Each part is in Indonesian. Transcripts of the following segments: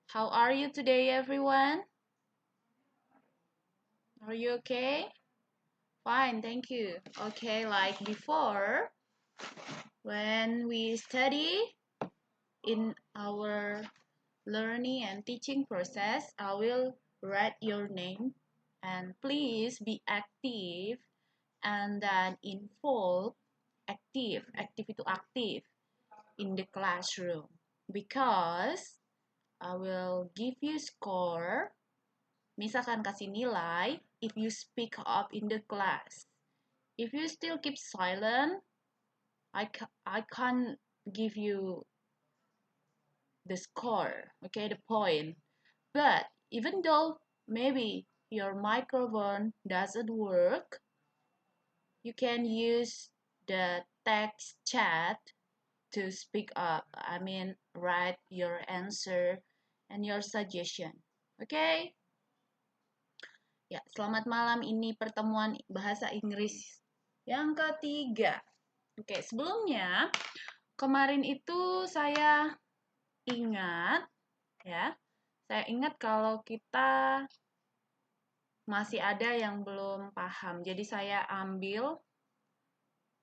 How are you today, everyone? Are you okay? Fine, thank you. Okay, like before, when we study in our learning and teaching process, I will write your name and please be active and then involve active itu aktif in the classroom because I will give you score. Misalkan kasih nilai if you speak up in the class. If you still keep silent, I can't give you the score, okay, the point. But even though maybe your microphone doesn't work, you can use the text chat to speak up. I mean, write your answer and your suggestion. Okay? Ya, selamat malam. Ini pertemuan bahasa Inggris yang ketiga. Oke, sebelumnya kemarin itu saya ingat ya. Saya ingat kalau kita masih ada yang belum paham. Jadi saya ambil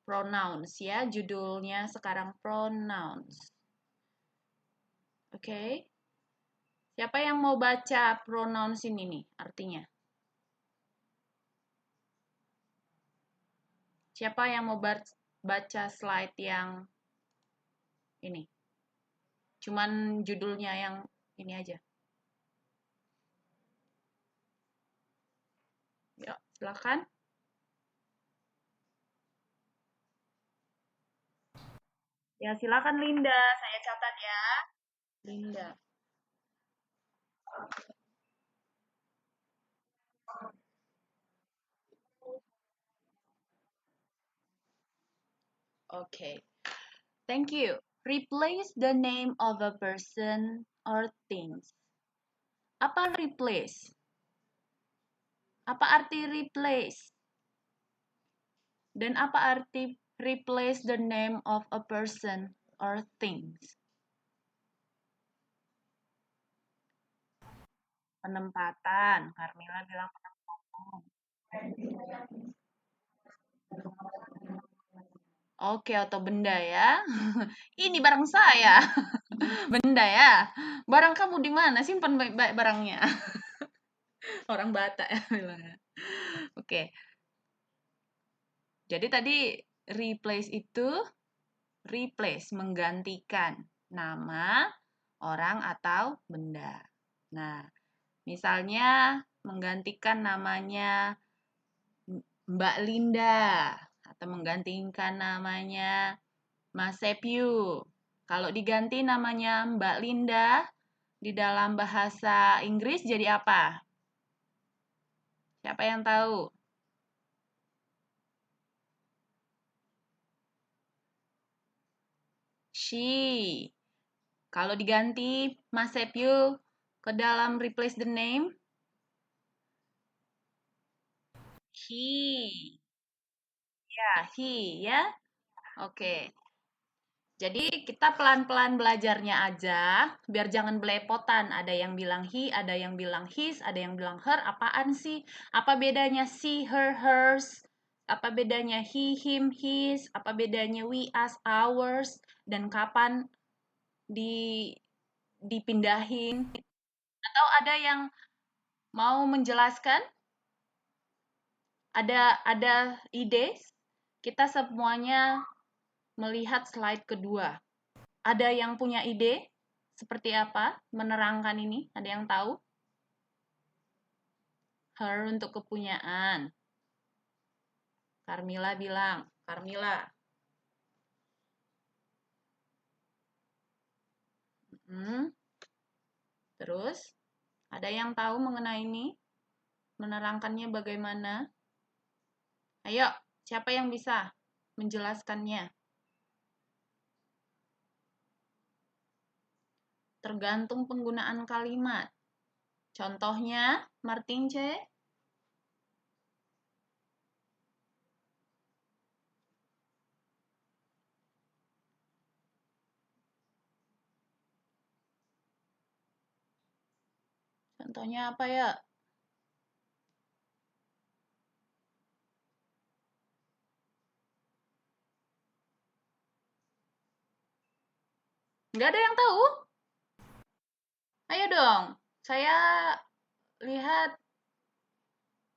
pronouns ya, judulnya sekarang pronouns. Oke. Siapa yang mau baca pronouns ini nih artinya? Siapa yang mau baca slide yang ini? Cuman judulnya yang ini aja. Ya, silakan. Ya, silakan Linda. Saya catat ya. Linda. Okay. Thank you. Replace the name of a person or things. Apa replace? Apa arti replace? Dan apa arti replace the name of a person or things? Penempatan. Carmila bilang penempatan. Oke, atau benda ya. Ini barang saya. Benda ya. Barang kamu di mana? Simpan baik-baik barangnya. Orang Batak ya bilangnya. Oke. Jadi tadi replace itu menggantikan nama orang atau benda. Nah, misalnya menggantikan namanya Mbak Linda atau menggantikan namanya Mas Sepyu. Kalau diganti namanya Mbak Linda di dalam bahasa Inggris jadi apa? Siapa yang tahu? She. Kalau diganti Mas Sepyu ke dalam replace the name, he. Ya, he ya. Oke. Jadi kita pelan-pelan belajarnya aja, biar jangan belepotan. Ada yang bilang he, ada yang bilang his, ada yang bilang her. Apaan sih? Apa bedanya she, her, hers? Apa bedanya he, him, his? Apa bedanya we, us, ours? Dan kapan di dipindahin? Atau ada yang mau menjelaskan? Ada ide? Kita semuanya melihat slide kedua. Ada yang punya ide seperti apa menerangkan ini? Ada yang tahu? Her untuk kepunyaan. Carmila bilang, Carmila. Terus, ada yang tahu mengenai ini? Menerangkannya bagaimana? Ayo, siapa yang bisa menjelaskannya? Tergantung penggunaan kalimat. Contohnya, Martin C. Contohnya apa ya? Nggak ada yang tahu? Ayo dong. Saya lihat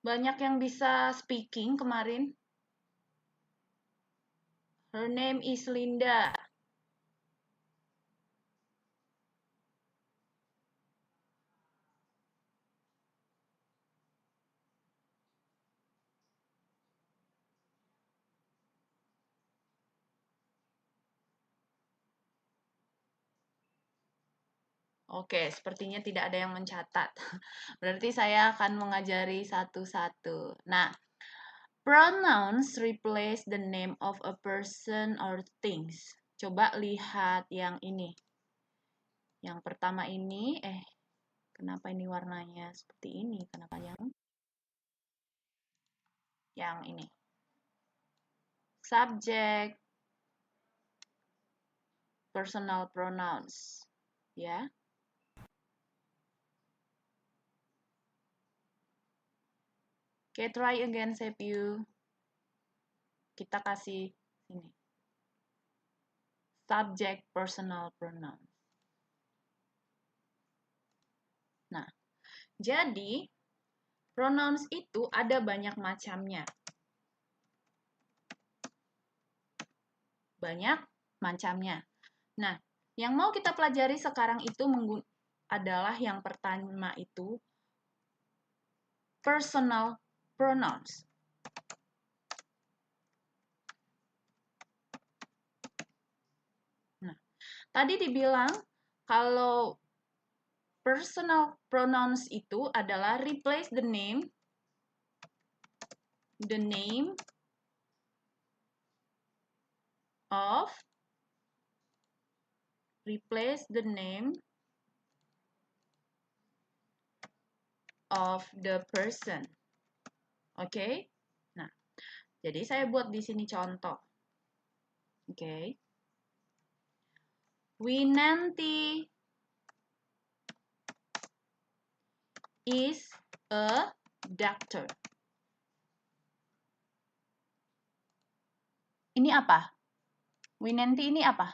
banyak yang bisa speaking kemarin. Her name is Linda. Oke, sepertinya tidak ada yang mencatat. Berarti saya akan mengajari satu-satu. Nah, pronouns replace the name of a person or things. Coba lihat yang ini. Yang pertama ini, kenapa ini warnanya seperti ini? Kenapa yang ini? Subject, personal pronouns. Ya. Oke, try again, Sepyu. Kita kasih ini. Subject, personal pronouns. Nah, jadi pronouns itu ada banyak macamnya. Banyak macamnya. Nah, yang mau kita pelajari sekarang itu adalah yang pertama itu personal pronouns. Nah, tadi dibilang kalau personal pronouns itu adalah replace the name of the person. Oke? Nah, jadi saya buat di sini contoh. Oke. Winanti is a doctor. Ini apa? Winanti ini apa?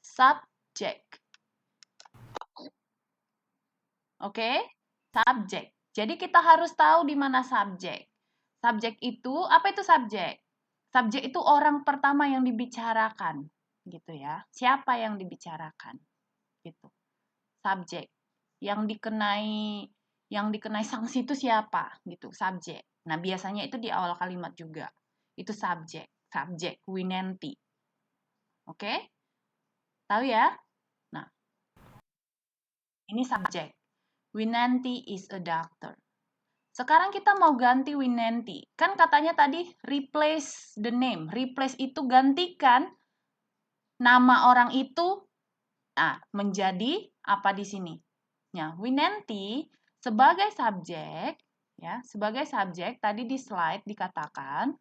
Subject. Oke? Subjek. Jadi kita harus tahu di mana subjek. Subjek itu, apa itu subjek? Subjek itu orang pertama yang dibicarakan, gitu ya. Siapa yang dibicarakan? Gitu. Subjek. Yang dikenai sanksi itu siapa? Gitu, subjek. Nah, biasanya itu di awal kalimat juga. Itu subjek. Subjek, Winanti. Oke? Tahu ya? Nah, ini subjek. Winanti is a doctor. Sekarang kita mau ganti Winanti. Kan katanya tadi replace the name. Replace itu gantikan nama orang itu menjadi apa di sini? Ya, Winanti sebagai subjek, ya, sebagai subjek tadi di slide dikatakan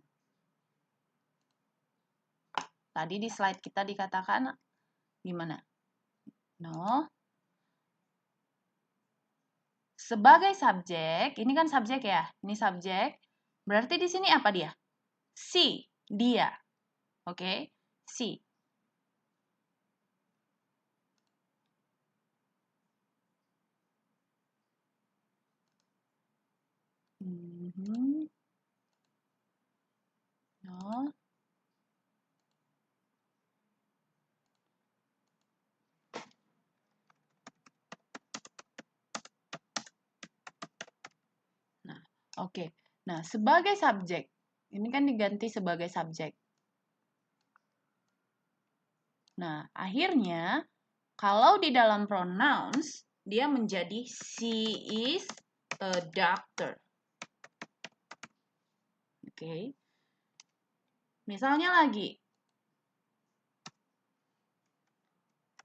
kita dikatakan gimana? No. Sebagai subjek, ini kan subjek ya. Ini subjek. Berarti di sini apa dia? Si, dia. Oke? Si. No. Nah, oke. Nah, sebagai subjek. Ini kan diganti sebagai subjek. Nah, akhirnya kalau di dalam pronouns dia menjadi she is a doctor. Oke. Misalnya lagi.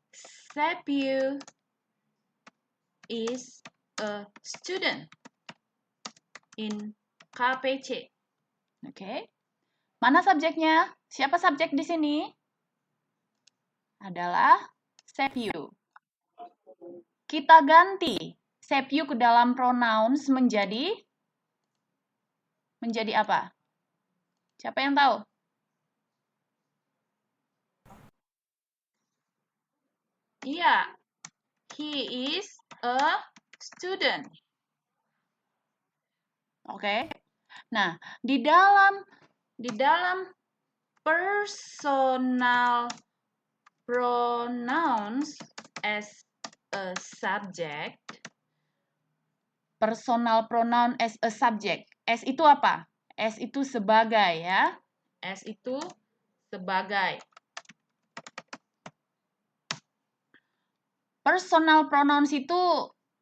Sepyu is a student in KPC. Oke. Mana subjeknya? Siapa subjek di sini? Adalah Sepyu. kita ganti shape you ke dalam pronouns menjadi apa? Siapa yang tahu? Iya, he is a student. Oke. Nah, di dalam personal pronouns as a subject, personal pronoun as a subject. S itu apa? S itu sebagai ya. S itu sebagai. Personal pronouns itu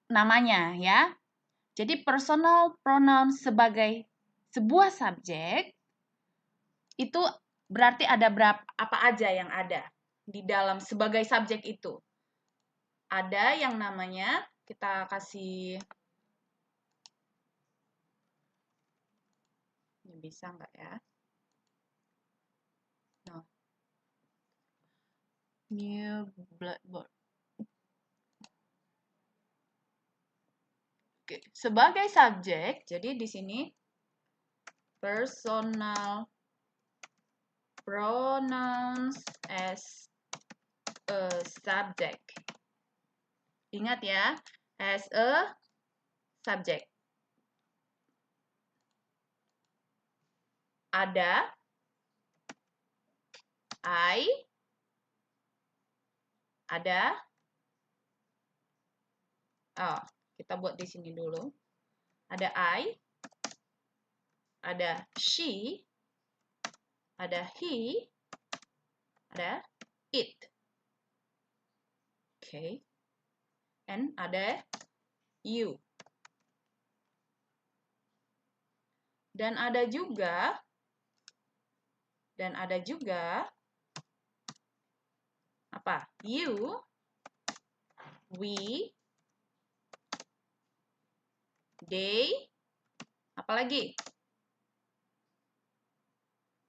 namanya ya. Jadi personal pronoun sebagai sebuah subjek itu berarti ada apa aja yang ada di dalam sebagai subjek itu. Ada yang namanya, kita kasih, ini bisa nggak ya? No. New blackboard. Oke. Sebagai subjek, jadi di sini personal pronouns as a subject. Ingat ya, as a subject. Ada I, ada, oh, kita buat di sini dulu. Ada I, ada she, ada he, ada it. Okay. And ada you. Dan ada juga apa? You, we, they, apalagi?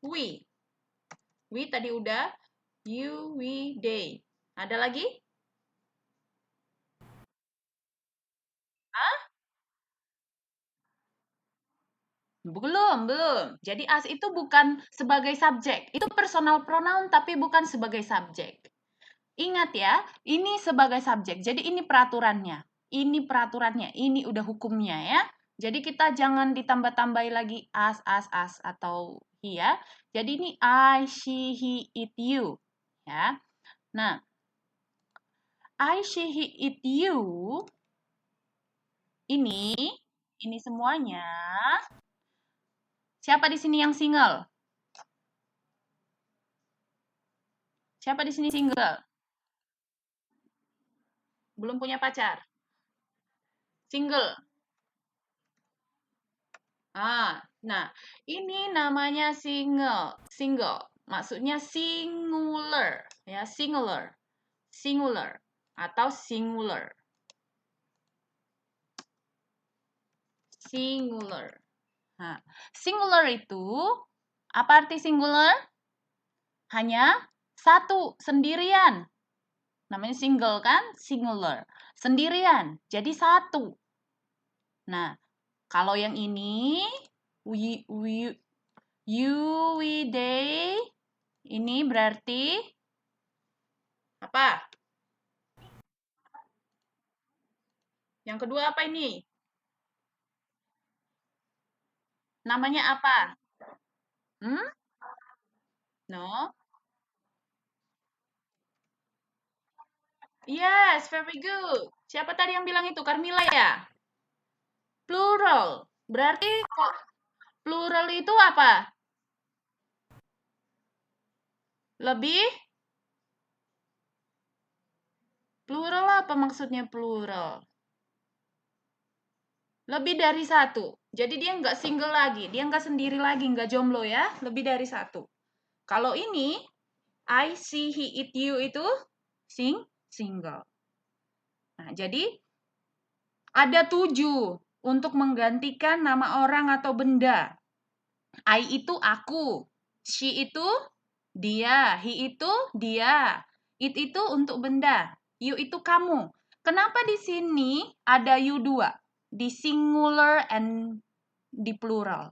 We. We tadi udah. You, we, they. Ada lagi? Hah? Belum. Jadi as itu bukan sebagai subjek. Itu personal pronoun tapi bukan sebagai subjek. Ingat ya, ini sebagai subjek. Jadi ini peraturannya. Ini udah hukumnya ya. Jadi kita jangan ditambah-tambahi lagi as atau he ya. Jadi ini I, she, he, it, you. Ya. Nah, I, she, he, it, you ini semuanya. Siapa di sini yang single? Siapa di sini single? Belum punya pacar? Single. Nah, ini namanya single. Maksudnya singular, ya, singular atau singular. Nah, singular itu apa arti singular? Hanya satu, sendirian. Namanya single kan? Singular. Sendirian. Jadi satu. Nah, kalau yang ini you, we, they ini berarti apa? Yang kedua apa ini? Namanya apa? No? Yes, very good. Siapa tadi yang bilang itu? Carmila ya? Plural. Berarti plural itu apa? Lebih? Plural apa maksudnya plural? Lebih dari satu. Jadi dia nggak single lagi. Dia nggak sendiri lagi, nggak jomblo ya. Lebih dari satu. Kalau ini, I, she, he, it, you itu single. Nah, jadi ada 7 untuk menggantikan nama orang atau benda. I itu aku, she itu dia, he itu dia, it itu untuk benda, you itu kamu. Kenapa di sini ada you 2? Di singular and di plural.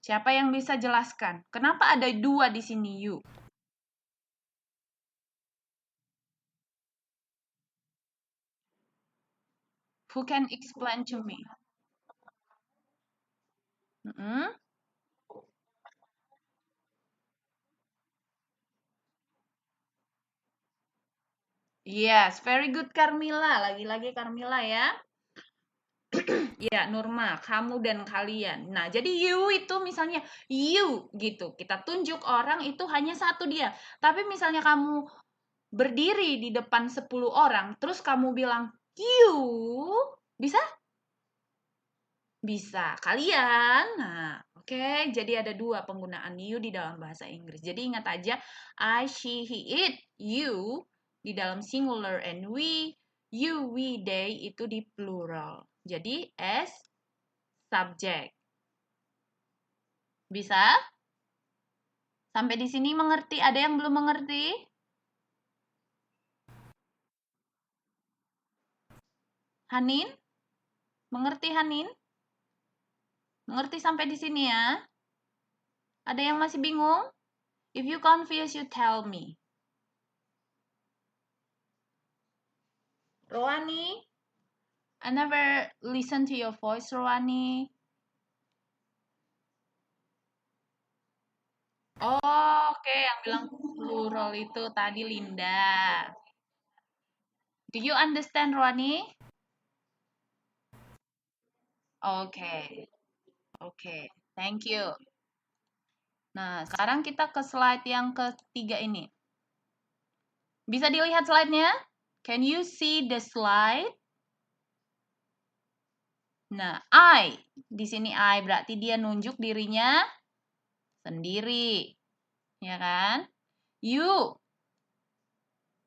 Siapa yang bisa jelaskan? Kenapa ada 2 di sini you? Who can explain to me? Yes, very good Carmila. Lagi-lagi Carmila ya. Ya, Nurma, kamu dan kalian. Nah, jadi you itu misalnya you gitu. Kita tunjuk orang itu hanya satu dia. Tapi misalnya kamu berdiri di depan 10 orang, terus kamu bilang you, bisa? Bisa. Kalian. Nah, oke. Jadi ada 2 penggunaan you di dalam bahasa Inggris. Jadi ingat aja I, she, he, it, you di dalam singular and we, you, we, they itu di plural. Jadi as subject. Bisa? Sampai di sini mengerti? Ada yang belum mengerti? Hanin? Mengerti Hanin? Mengerti sampai di sini ya? Ada yang masih bingung? If you confused, you tell me. Roani? I never listen to your voice, Roani. Oh, oke. Yang bilang plural itu tadi Linda. Do you understand, Roani? Oke. Oke. Thank you. Nah, sekarang kita ke slide yang ketiga ini. Bisa dilihat slide-nya? Can you see the slide? Nah, I. Di sini I berarti dia nunjuk dirinya sendiri. Ya kan? You.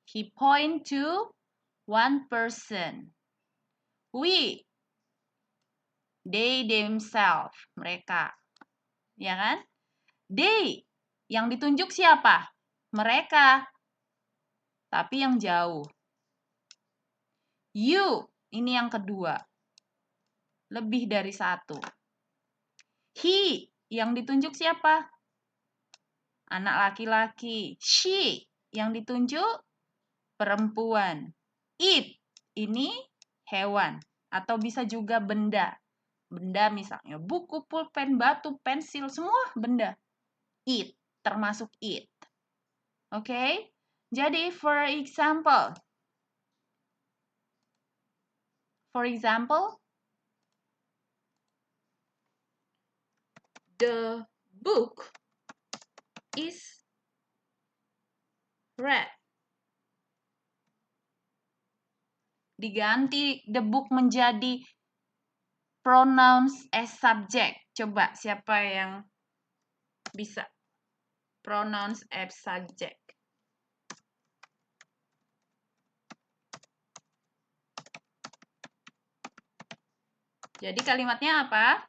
He point to one person. We. They themselves. Mereka. Ya kan? They. Yang ditunjuk siapa? Mereka. Tapi yang jauh. You. Ini yang kedua. Lebih dari satu. He. Yang ditunjuk siapa? Anak laki-laki. She. Yang ditunjuk perempuan. It. Ini hewan. Atau bisa juga benda. Benda misalnya buku, pulpen, batu, pensil, semua benda. It. Termasuk it. Oke? Jadi, for example. The book is red. Diganti the book menjadi pronouns as subject. Coba siapa yang bisa? Pronouns as subject. Jadi kalimatnya apa?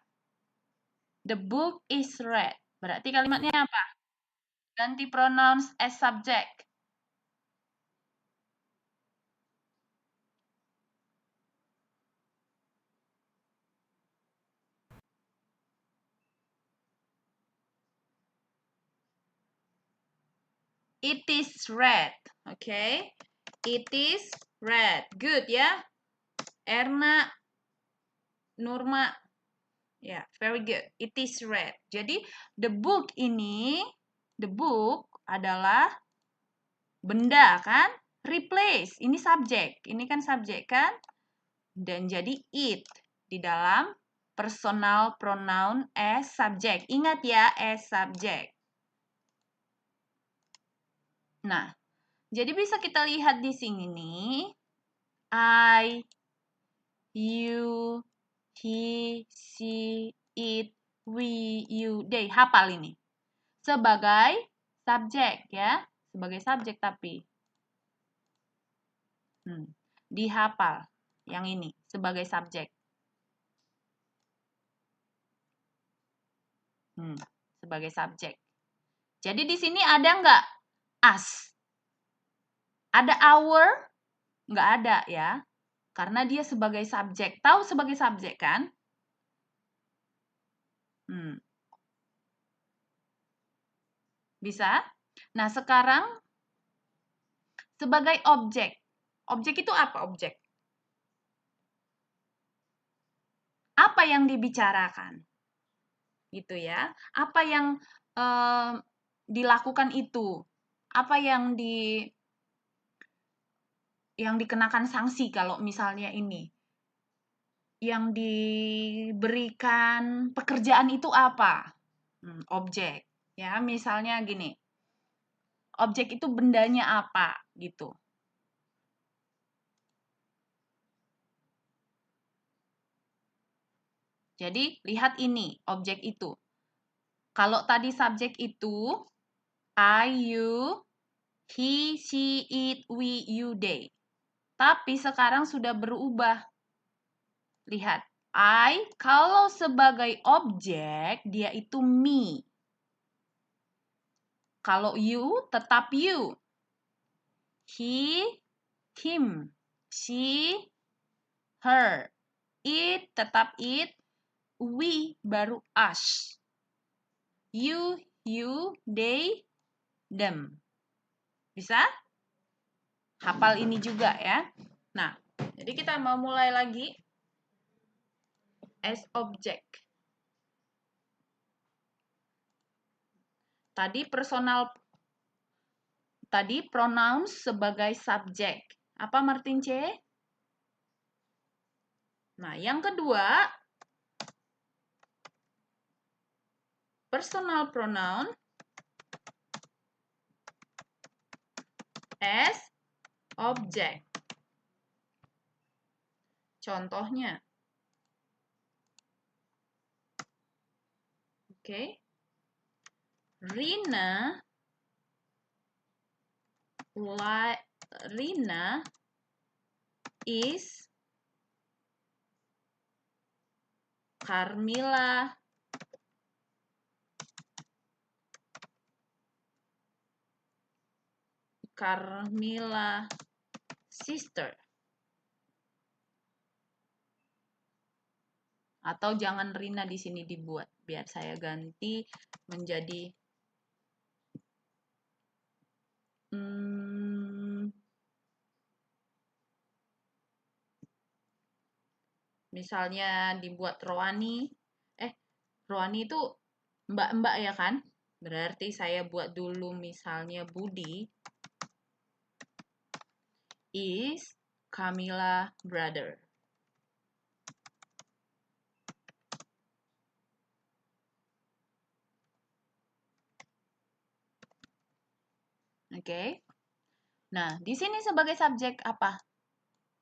The book is red. Berarti kalimatnya apa? Ganti pronouns as subject. It is red. Okay? It is red. Good ya. Erna, Nurma. Ya, very good. It is red. Jadi, the book ini, the book adalah benda kan? Replace. Ini subjek. Ini kan subjek kan? Dan jadi it di dalam personal pronoun as subject. Ingat ya, as subject. Nah, jadi bisa kita lihat di sini nih. I, you, he, she, it, we, you, they. Hafal ini. Sebagai subjek ya. Sebagai subjek tapi. Dihafal. Yang ini. Sebagai subjek. Sebagai subjek. Jadi di sini ada nggak us? Ada our? nggak ada ya. Karena dia sebagai subjek. Tahu sebagai subjek kan? Bisa? Nah, sekarang sebagai objek. Objek itu apa objek? Apa yang dibicarakan? Gitu ya. Apa yang dilakukan itu? Apa yang dikenakan sanksi kalau misalnya ini? Yang diberikan pekerjaan itu apa? Objek. Ya, misalnya gini. Objek itu bendanya apa gitu. Jadi, lihat ini, objek itu. Kalau tadi subjek itu I, you, he, she, it, we, you, they. Tapi sekarang sudah berubah. Lihat, I kalau sebagai objek dia itu me. Kalau you tetap you. He, him. She, her. It tetap it. We baru us. You, they, them. Bisa? Hafal ini juga ya. Nah, jadi kita mau mulai lagi. As object. Tadi pronouns sebagai subjek. Apa Martin C? Nah, yang kedua, personal pronoun as object. Contohnya. Oke. Rina is Carmilla sister. Atau jangan Rina di sini dibuat, biar saya ganti menjadi misalnya dibuat Roani. Roani itu mbak-mbak ya kan? Berarti saya buat dulu misalnya Budi is Camilla brother. Oke. Nah, di sini sebagai subjek apa?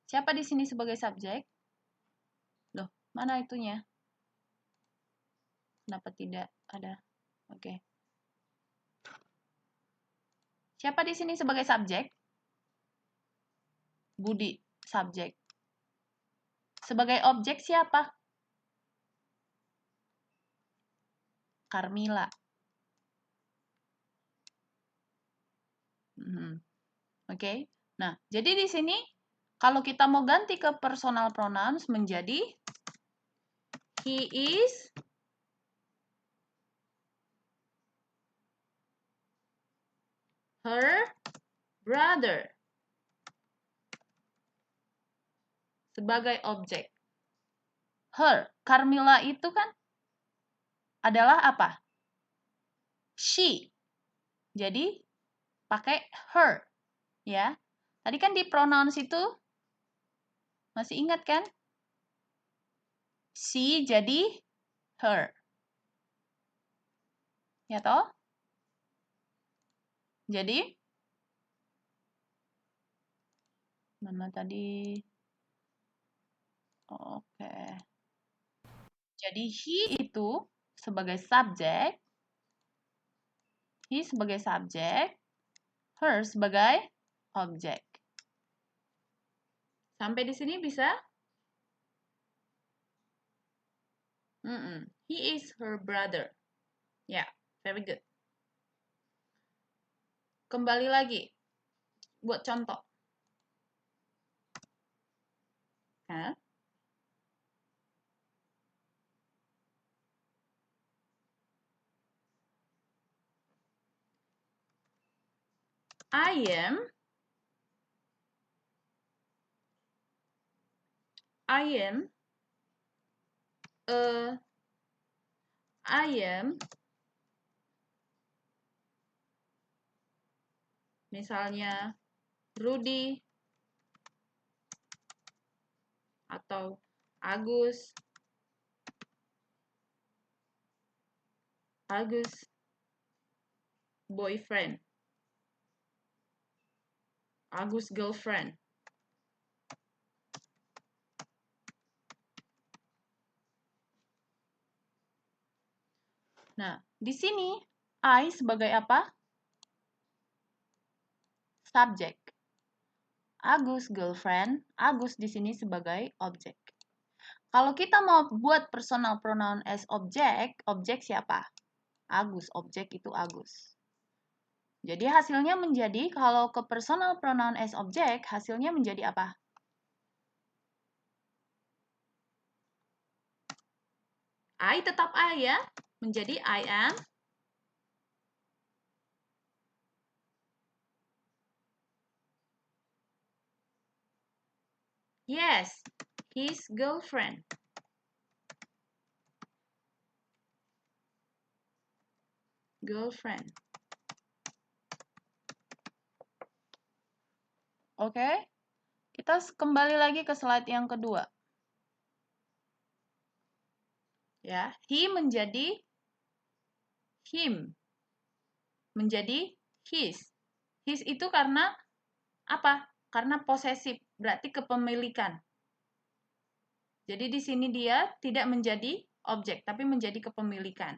Siapa di sini sebagai subjek? Loh, mana itunya? Kenapa tidak ada? Oke. Siapa di sini sebagai subjek? Budi, subjek. Sebagai objek siapa? Carmilla. Oke. Nah, jadi di sini kalau kita mau ganti ke personal pronouns menjadi he is her brother. Sebagai objek. Her, Carmilla itu kan adalah apa? She. Jadi pakai her. Ya. Tadi kan di pronouns itu masih ingat kan? She jadi her. Ya toh? Jadi mana tadi? Oke. Jadi he itu sebagai subjek, he sebagai subjek, her sebagai objek. Sampai di sini bisa? He is her brother. Ya, yeah, very good. Kembali lagi buat contoh. Hah? I am a I am misalnya Rudy atau Agus boyfriend, Agus girlfriend. Nah, di sini I sebagai apa? Subjek. Agus girlfriend, Agus di sini sebagai objek. Kalau kita mau buat personal pronoun as objek, objek siapa? Agus, objek itu Agus. Jadi hasilnya menjadi, kalau ke personal pronoun as objek, hasilnya menjadi apa? I tetap I ya, menjadi I am. Yes, his girlfriend. Girlfriend. Oke, kita kembali lagi ke slide yang kedua. Ya, he menjadi him. Menjadi his. His itu karena apa? Karena posesif, berarti kepemilikan. Jadi di sini dia tidak menjadi objek, tapi menjadi kepemilikan.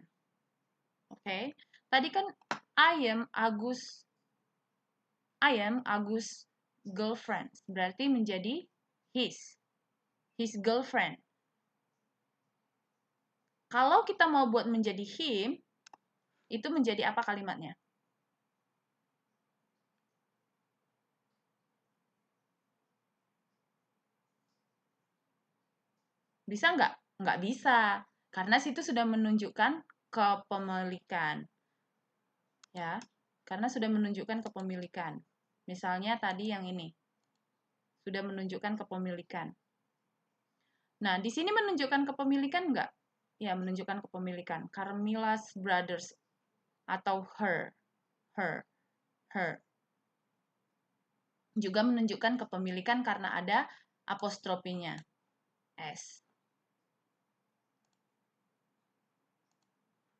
Oke. Tadi kan I am Agus girlfriend. Berarti menjadi his girlfriend. Kalau kita mau buat menjadi him, itu menjadi apa kalimatnya? Bisa nggak? Nggak bisa. Karena situ sudah menunjukkan kepemilikan. Ya, karena sudah menunjukkan kepemilikan. Misalnya tadi yang ini. Sudah menunjukkan kepemilikan. Nah, di sini menunjukkan kepemilikan nggak? Ya, menunjukkan kepemilikan. Carmila's brothers atau her. Juga menunjukkan kepemilikan karena ada apostrofinya. S.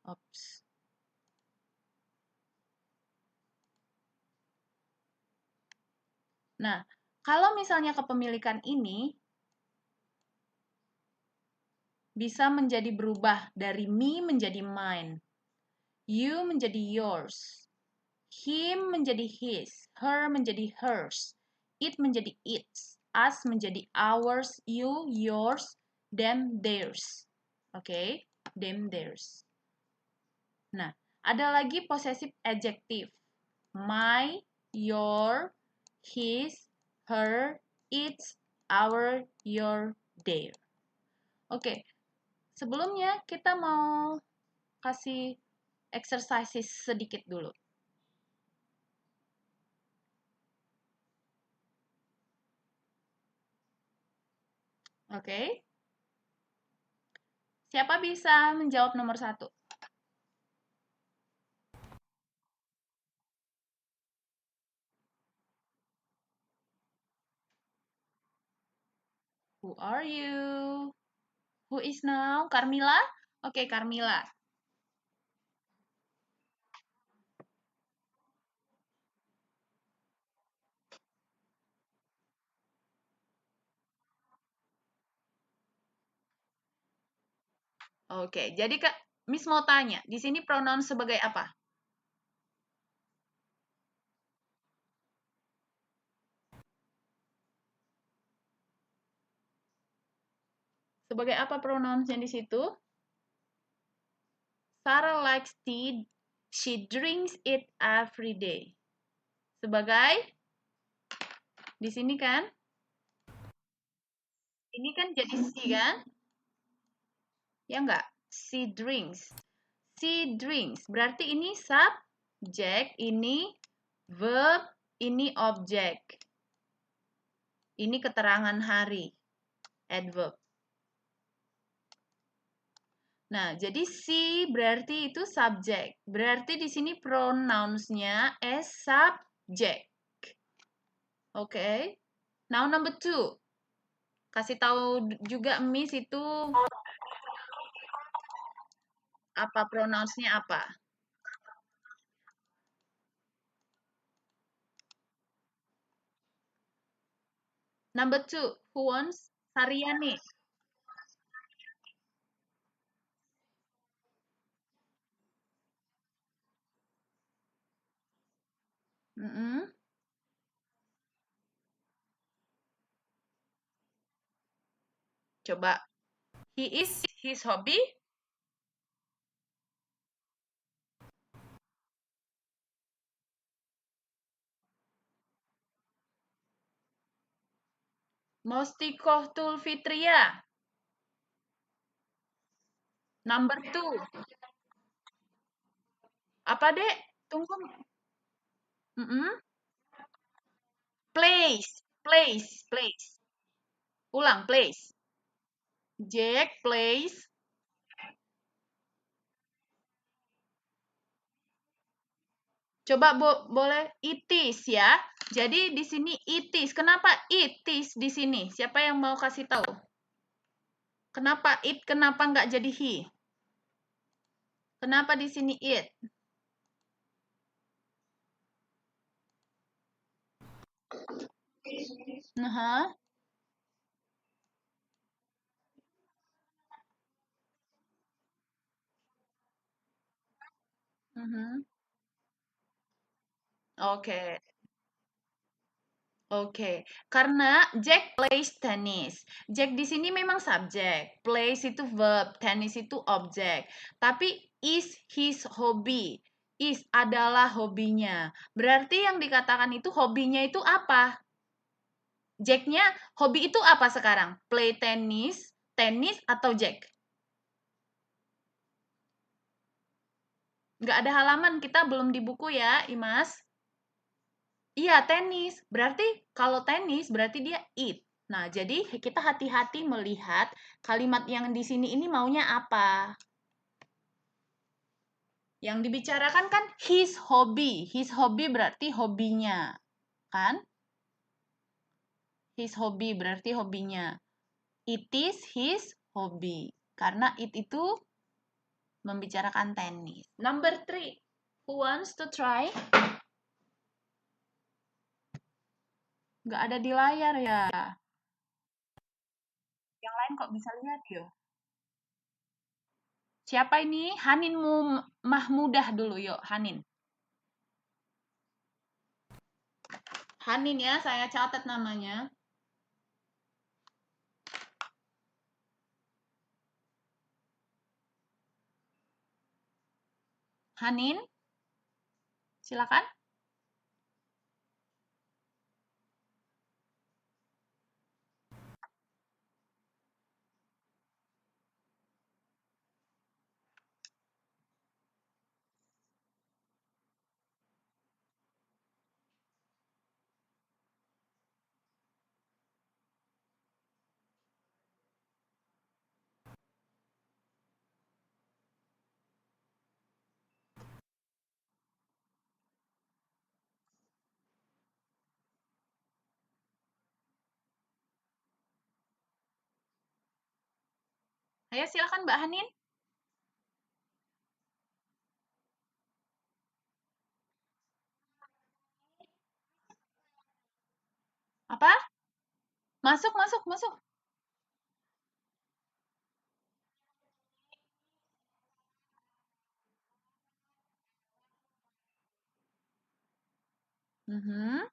Oops. Nah, kalau misalnya kepemilikan ini bisa menjadi berubah dari me menjadi mine, you menjadi yours, him menjadi his, her menjadi hers, it menjadi its, us menjadi ours, you, yours, them, theirs. Oke, them, theirs. Nah, ada lagi possessive adjective. My, your, his, her, its, our, your, their. Oke, sebelumnya kita mau kasih exercises sedikit dulu. Oke. Siapa bisa menjawab nomor 1? Who are you? Who is now? Carmila? Oke, Carmila. Oke, jadi Kak, Miss mau tanya, di sini pronoun sebagai apa? Sebagai apa pronounsnya di situ? Sarah likes tea. She drinks it every day. Sebagai di sini kan? Ini kan jadi she kan? Ya enggak? She drinks. She drinks. Berarti ini subjek, ini verb, ini objek. Ini keterangan hari. Adverb. Nah, jadi she berarti itu subjek. Berarti di sini pronouns-nya as subject. Oke. Okay? Now number 2. Kasih tahu juga Miss itu apa pronouns-nya apa. Number 2. Who wants? Saryani. Mm-mm. Coba. He is his hobby. Mostikohtul Fitria. Number 2. Apa, Dek? Tunggu. Mm-mm. Place. Place. Place. Ulang, place. Jack plays. Coba boleh it is ya. Jadi di sini it is. Kenapa it is di sini? Siapa yang mau kasih tahu? Kenapa it? Kenapa nggak jadi he? Kenapa di sini it? Nah, Oke. Oke, karena Jack plays tennis. Jack di sini memang subjek, plays itu verb, tennis itu objek. Tapi is his hobby. Is adalah hobinya. Berarti yang dikatakan itu hobinya itu apa? Jacknya hobi itu apa sekarang? Play tennis, tenis atau Jack? Nggak ada halaman, kita belum di buku ya, Imas. Iya, tenis. Berarti kalau tenis berarti dia it. Nah, jadi kita hati-hati melihat kalimat yang di sini ini maunya apa. Yang dibicarakan kan his hobby. His hobby berarti hobinya. Kan? His hobby berarti hobinya. It is his hobby. Karena it itu membicarakan tenis. Number 3. Who wants to try? Nggak ada di layar ya. Yang lain kok bisa lihat yo. Siapa ini? Hanin Mahmudah dulu yuk, Hanin. Hanin ya, saya catat namanya. Hanin, silakan. Ayo silakan Mbak Hanin. Apa? Masuk, masuk, masuk. Mhm.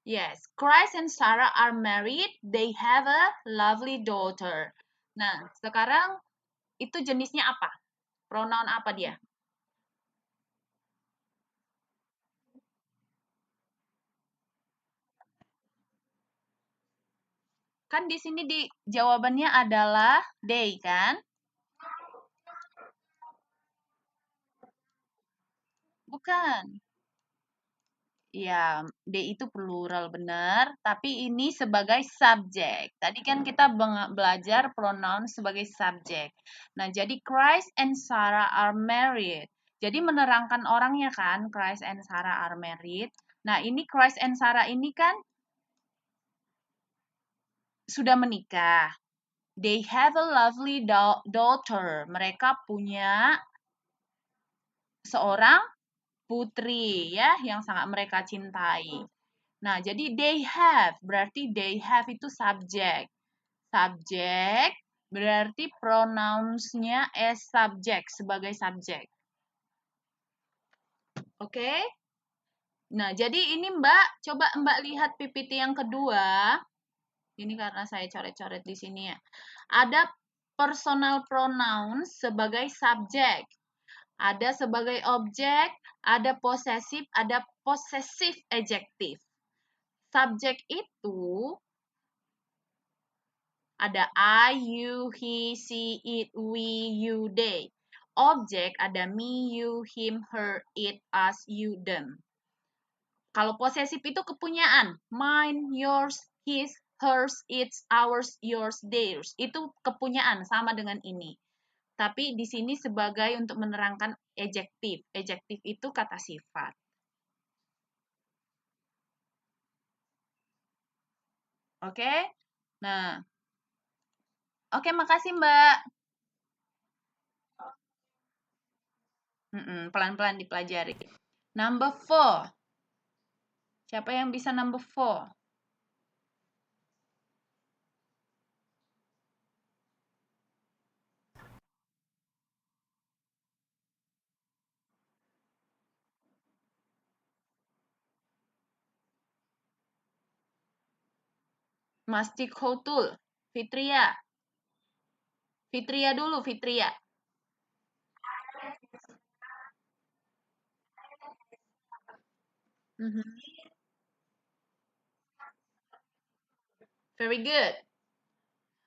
Yes, Chris and Sarah are married. They have a lovely daughter. Nah, sekarang itu jenisnya apa? Pronoun apa dia? Kan di sini di jawabannya adalah they kan? Bukan. Ya, they itu plural benar, tapi ini sebagai subjek. Tadi kan kita belajar pronoun sebagai subjek. Nah, jadi Christ and Sarah are married. Jadi menerangkan orangnya kan, Christ and Sarah are married. Nah, ini Christ and Sarah ini kan sudah menikah. They have a lovely daughter. Mereka punya seorang putri ya yang sangat mereka cintai. Nah, jadi they have berarti they have itu subjek. Subjek berarti pronounsnya as subject sebagai subjek. Oke? Okay? Nah, jadi ini Mbak, coba Mbak lihat PPT yang kedua. Ini karena saya coret-coret di sini ya. Ada personal pronoun sebagai subjek. Ada sebagai objek, ada possessive, ada possessive adjective. Subjek itu ada I, you, he, she, it, we, you, they. Objek ada me, you, him, her, it, us, you, them. Kalau posesif itu kepunyaan. Mine, yours, his, hers, its, ours, yours, theirs. Itu kepunyaan sama dengan ini. Tapi di sini sebagai untuk menerangkan adjektif. Adjektif itu kata sifat. Oke? Nah. Oke, makasih Mbak. Pelan-pelan dipelajari. Number 4. Siapa yang bisa number 4? Masjid Khotul. Fitria. Fitria dulu, Fitria. Very good.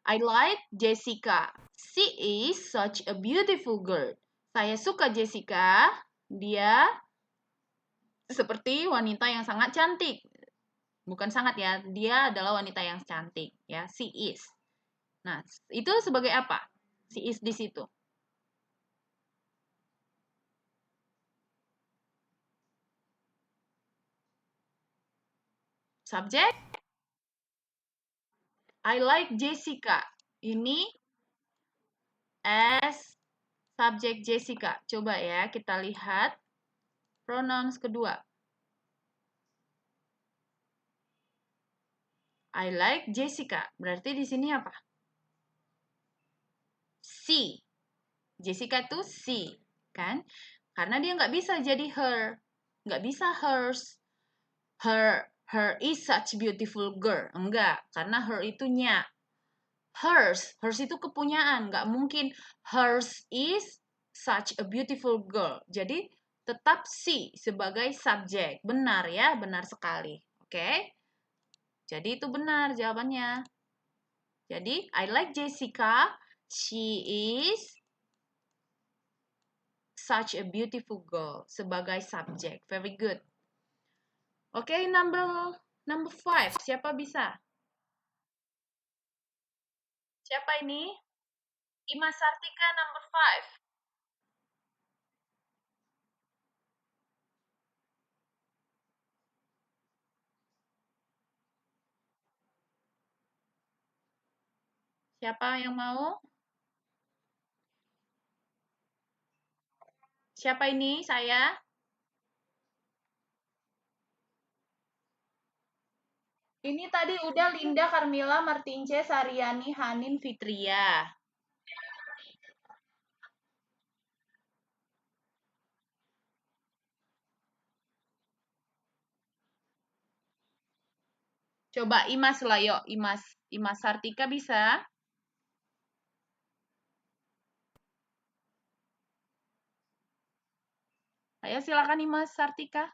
I like Jessica. She is such a beautiful girl. Saya suka Jessica. Dia seperti wanita yang sangat cantik. Bukan sangat ya, dia adalah wanita yang cantik ya. She is. Nah, itu sebagai apa? She is di situ. Subjek? I like Jessica. Ini as subjek Jessica. Coba ya kita lihat pronouns kedua. I like Jessica. Berarti di sini apa? She. Jessica tuh she, kan? Karena dia nggak bisa jadi her. Nggak bisa hers. Her is such beautiful girl. Enggak, karena her itu nya. Hers itu kepunyaan. Nggak mungkin hers is such a beautiful girl. Jadi tetap she sebagai subjek. Benar ya, benar sekali. Oke? Jadi itu benar jawabannya. Jadi, I like Jessica. She is such a beautiful girl sebagai subjek. Very good. Oke, number 5. Siapa bisa? Siapa ini? Ima Sartika number 5. Siapa yang mau? Siapa ini? Saya. Ini tadi udah Linda, Carmila, Martince, Sariani, Hanin, Fitria. Coba Imas lah yuk, Imas Sartika bisa? Ayo silakan Imas Sartika.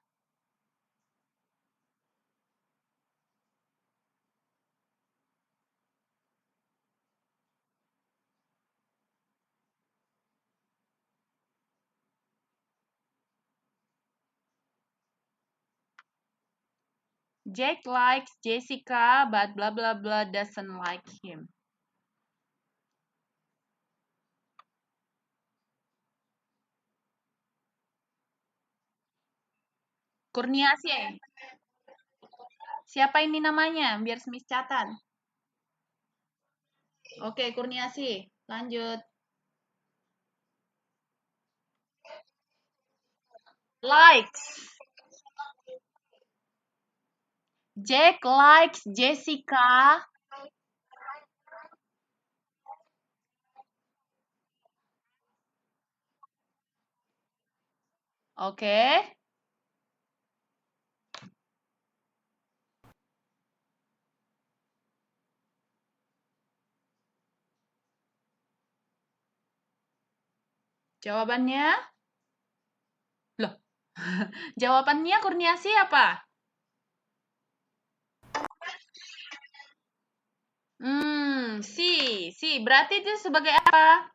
Jack likes Jessica, but blah blah blah doesn't like him. Kurniasih. Siapa ini namanya? Biar Smith catat. Oke, Kurniasih. Lanjut. Likes. Jack likes Jessica. Oke. Jawabannya? Loh. Jawabannya Kurniasih apa? Si. Berarti itu sebagai apa?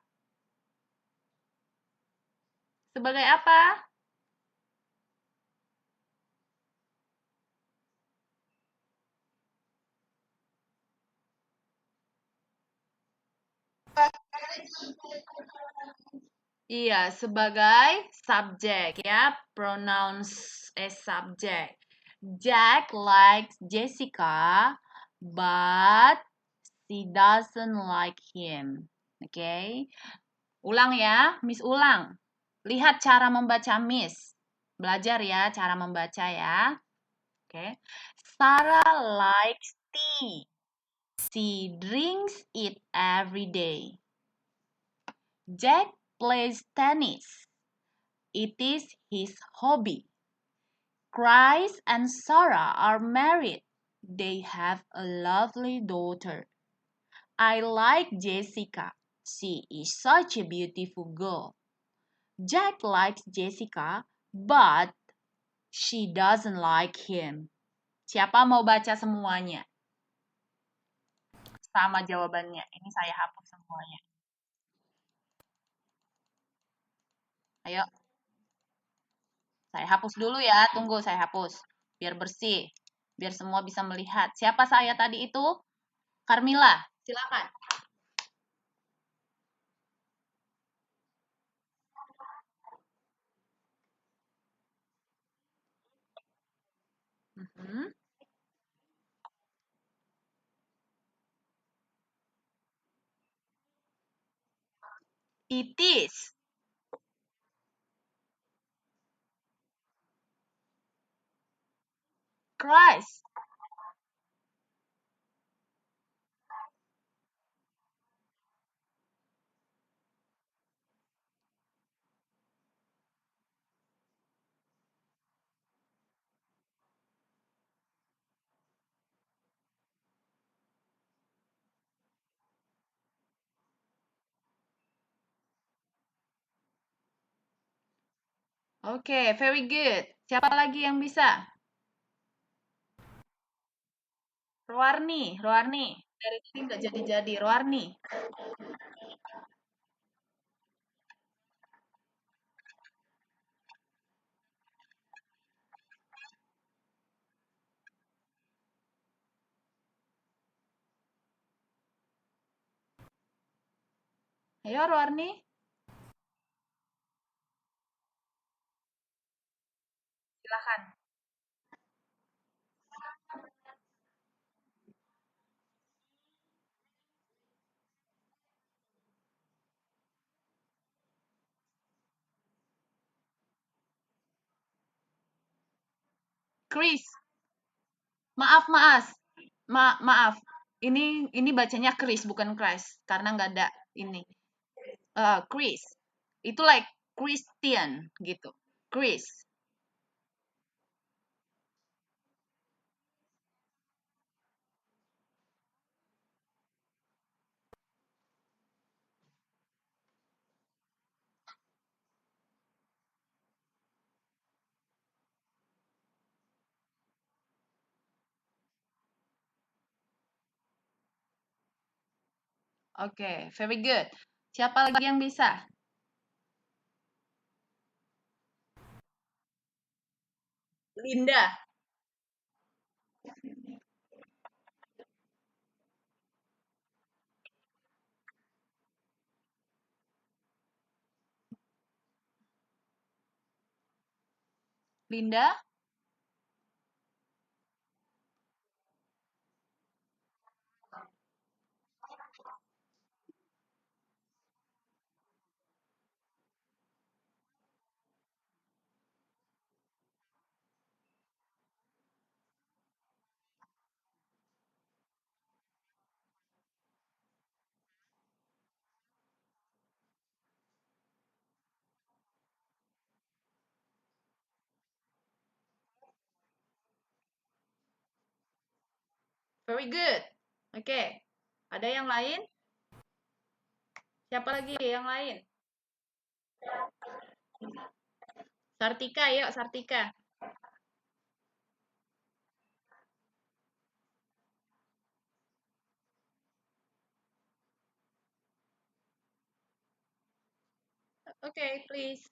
Sebagai apa? Iya, sebagai subjek ya, pronouns as subject. Jack likes Jessica, but she doesn't like him. Oke, okay? Ulang ya, Miss ulang. Lihat cara membaca Miss. Belajar ya cara membaca ya. Oke. Okay? Sarah likes tea. She drinks it every day. Jack plays tennis. It is his hobby. Chris and Sarah are married. They have a lovely daughter. I like Jessica. She is such a beautiful girl. Jack likes Jessica, but she doesn't like him. Siapa mau baca semuanya? Sama jawabannya. Ini saya hapus semuanya. Ayo, saya hapus dulu ya. Tunggu, saya hapus. Biar bersih. Biar semua bisa melihat. Siapa saya tadi itu? Carmila, silakan. Mhm. It is. Christ. Oke, okay, very good. Siapa lagi yang bisa? Roarni. Dari tadi nggak jadi-jadi. Roarni. Ayo, Roarni. Silakan. Chris. Maaf. Maaf. Ini bacanya Chris bukan Chris karena nggak ada ini. Chris. Itu like Christian gitu. Chris. Oke, okay, very good. Siapa lagi yang bisa? Linda. Linda? Very good. Oke. Ada yang lain? Siapa lagi yang lain? Sartika, yuk Sartika. Oke, please.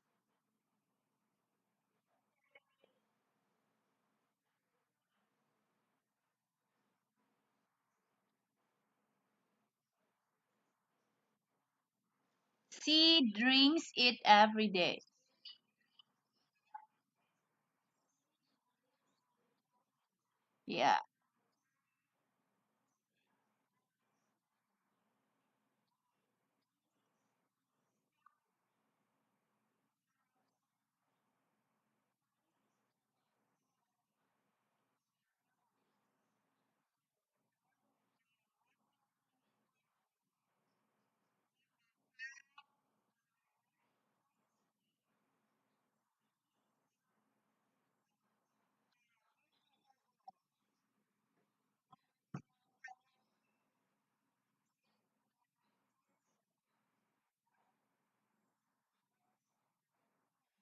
She drinks it every day. Yeah.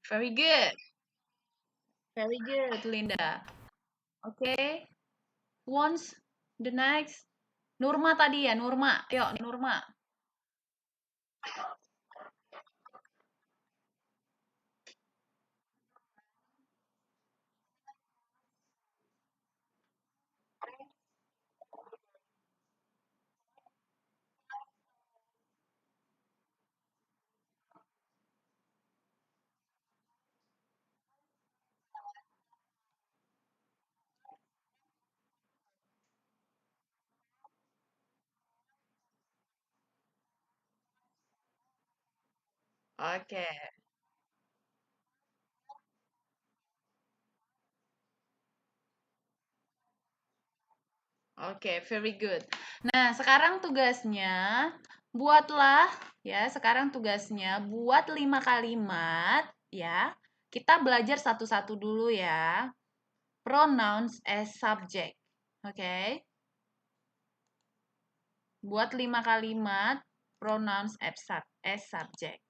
Very good. Very good, Linda. Oke. Once the next. Nurma tadi ya, Nurma. Yuk, Nurma. Oke. Oke, very good. Nah, sekarang tugasnya buatlah ya, sekarang tugasnya buat 5 kalimat ya. Kita belajar satu-satu dulu ya. Pronouns as subject. Oke. Buat 5 kalimat pronouns as subject.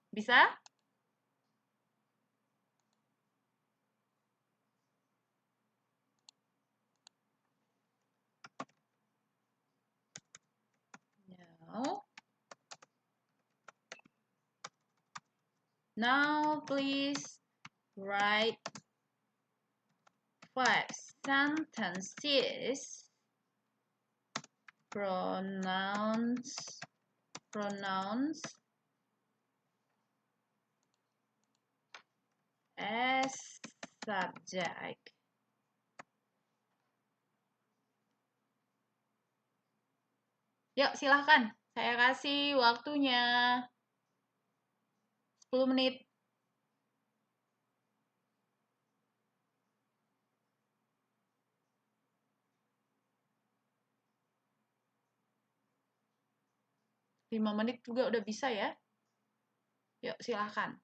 Bisa? No. Now please write 5 sentences pronouns as subject. Yuk, silahkan. Saya kasih waktunya 10 menit. 5 menit juga udah bisa ya. Yuk, silahkan.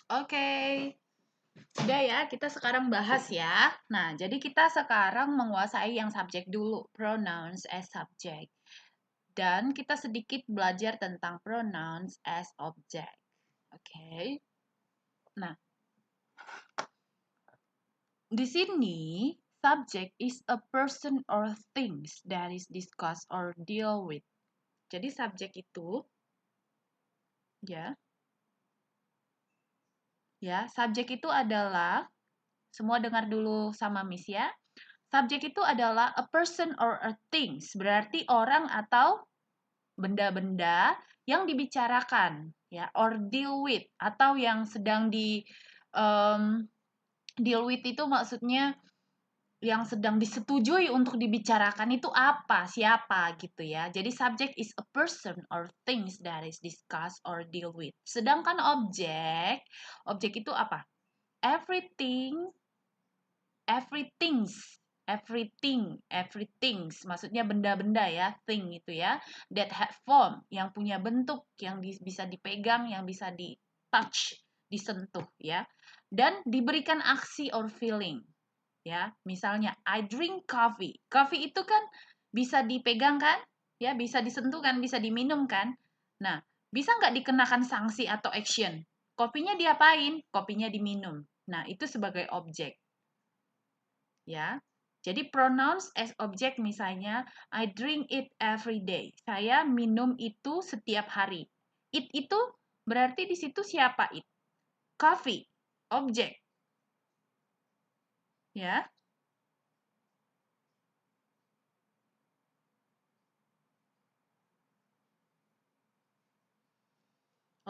Oke. Sudah ya, kita sekarang bahas ya. Nah, jadi kita sekarang menguasai yang subjek dulu, pronouns as subject. Dan kita sedikit belajar tentang pronouns as object. Oke. Nah, di sini subject is a person or things that is discussed or deal with. Jadi subjek itu subjek itu adalah, semua dengar dulu sama Miss ya. Subjek itu adalah a person or a things, berarti orang atau benda-benda yang dibicarakan, ya, or deal with, atau yang sedang deal with itu maksudnya yang sedang disetujui untuk dibicarakan itu apa, siapa gitu ya. Jadi subject is a person or things that is discussed or deal with. Sedangkan objek itu apa? Everything, everything, maksudnya benda-benda ya, thing itu ya, that have form, yang punya bentuk, yang bisa dipegang, yang bisa di touch, disentuh ya, dan diberikan aksi or feeling ya. Misalnya I drink coffee. Coffee itu kan bisa dipegang kan? Ya, bisa disentuh kan, bisa diminum kan? Nah, bisa nggak dikenakan sanksi atau action? Kopinya diapain? Kopinya diminum. Nah, itu sebagai objek. Ya. Jadi pronouns as object misalnya I drink it every day. Saya minum itu setiap hari. It itu berarti di situ siapa it? Coffee, objek. Ya.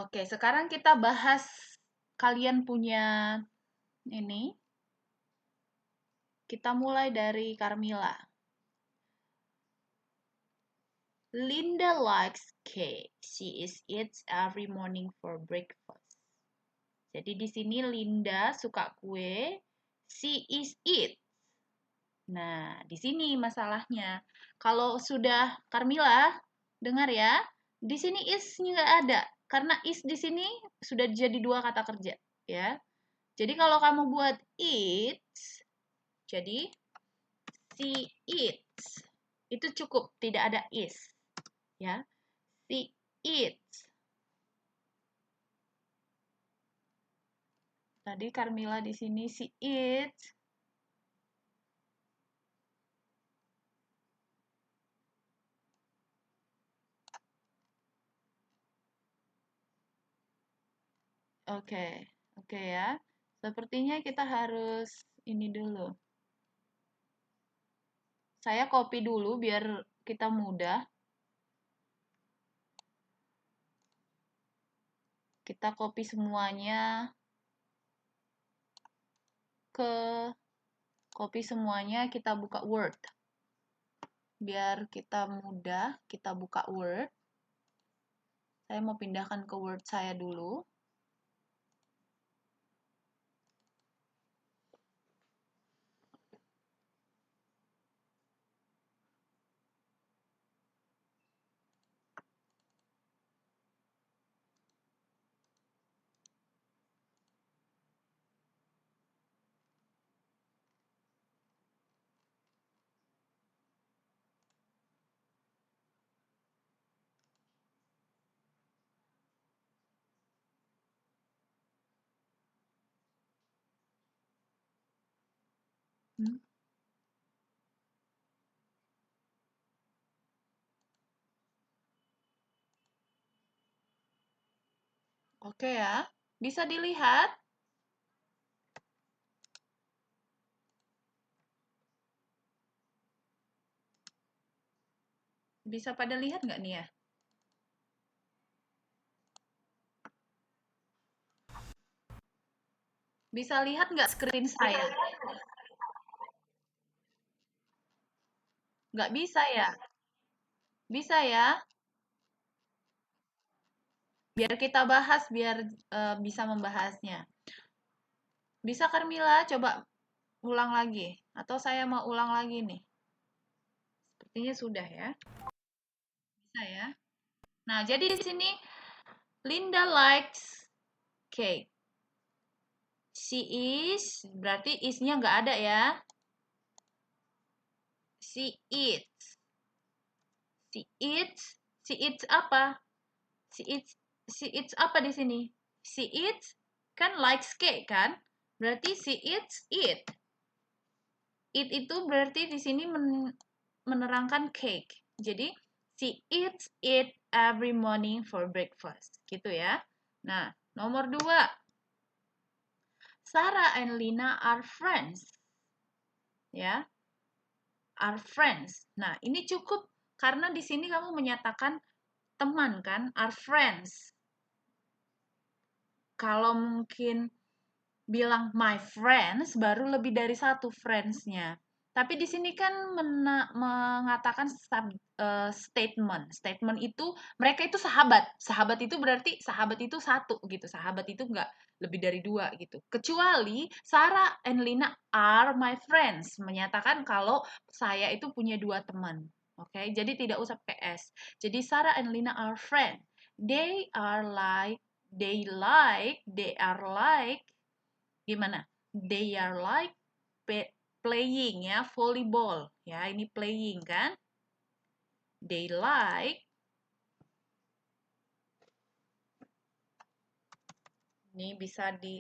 Oke, sekarang kita bahas kalian punya ini. Kita mulai dari Carmilla. Linda likes cake. She eats every morning for breakfast. Jadi di sini Linda suka kue. She eats. Nah, di sini masalahnya. Kalau sudah Carmilla, dengar ya. Di sini is-nya nggak ada. Karena is di sini sudah jadi dua kata kerja. Ya. Jadi kalau kamu buat eats, jadi she eats. Itu cukup, tidak ada is. Ya. She eats. Tadi Carmilla di sini she eats. Oke, oke ya. Sepertinya kita harus ini dulu. Saya copy dulu biar kita mudah. Kita copy semuanya ke kita buka Word. Biar kita mudah, kita buka Word. Saya mau pindahkan ke Word saya dulu. Hmm. Oke ya, bisa dilihat. Bisa pada lihat nggak nih ya? Bisa lihat nggak screen saya? Nggak bisa ya? Bisa ya? Biar kita bahas, biar bisa membahasnya. Bisa Carmila coba ulang lagi? Atau saya mau ulang lagi nih? Sepertinya sudah ya. Bisa ya? Nah, jadi di sini Linda likes cake. She is, berarti is-nya nggak ada ya. She eats. She eats. She eats apa? She eats apa di sini? She eats kan likes cake kan? Berarti she eats it. It itu berarti di sini menerangkan cake. Jadi she eats it every morning for breakfast. Gitu ya. Nah, nomor 2. Sarah and Lina are friends. Ya. Are friends. Nah, ini cukup karena di sini kamu menyatakan teman kan? Are friends. Kalau mungkin bilang my friends, baru lebih dari satu friends-nya. Tapi di sini kan mengatakan statement. Statement itu mereka itu sahabat. Sahabat itu berarti sahabat itu satu gitu. Sahabat itu nggak lebih dari 2 gitu. Kecuali Sarah and Lina are my friends. Menyatakan kalau saya itu punya 2 teman. Oke, jadi tidak usah pakai S. Jadi Sarah and Lina are friends. They are like gimana? They are like playing ya, volleyball. Ya, ini playing kan? They like ini bisa di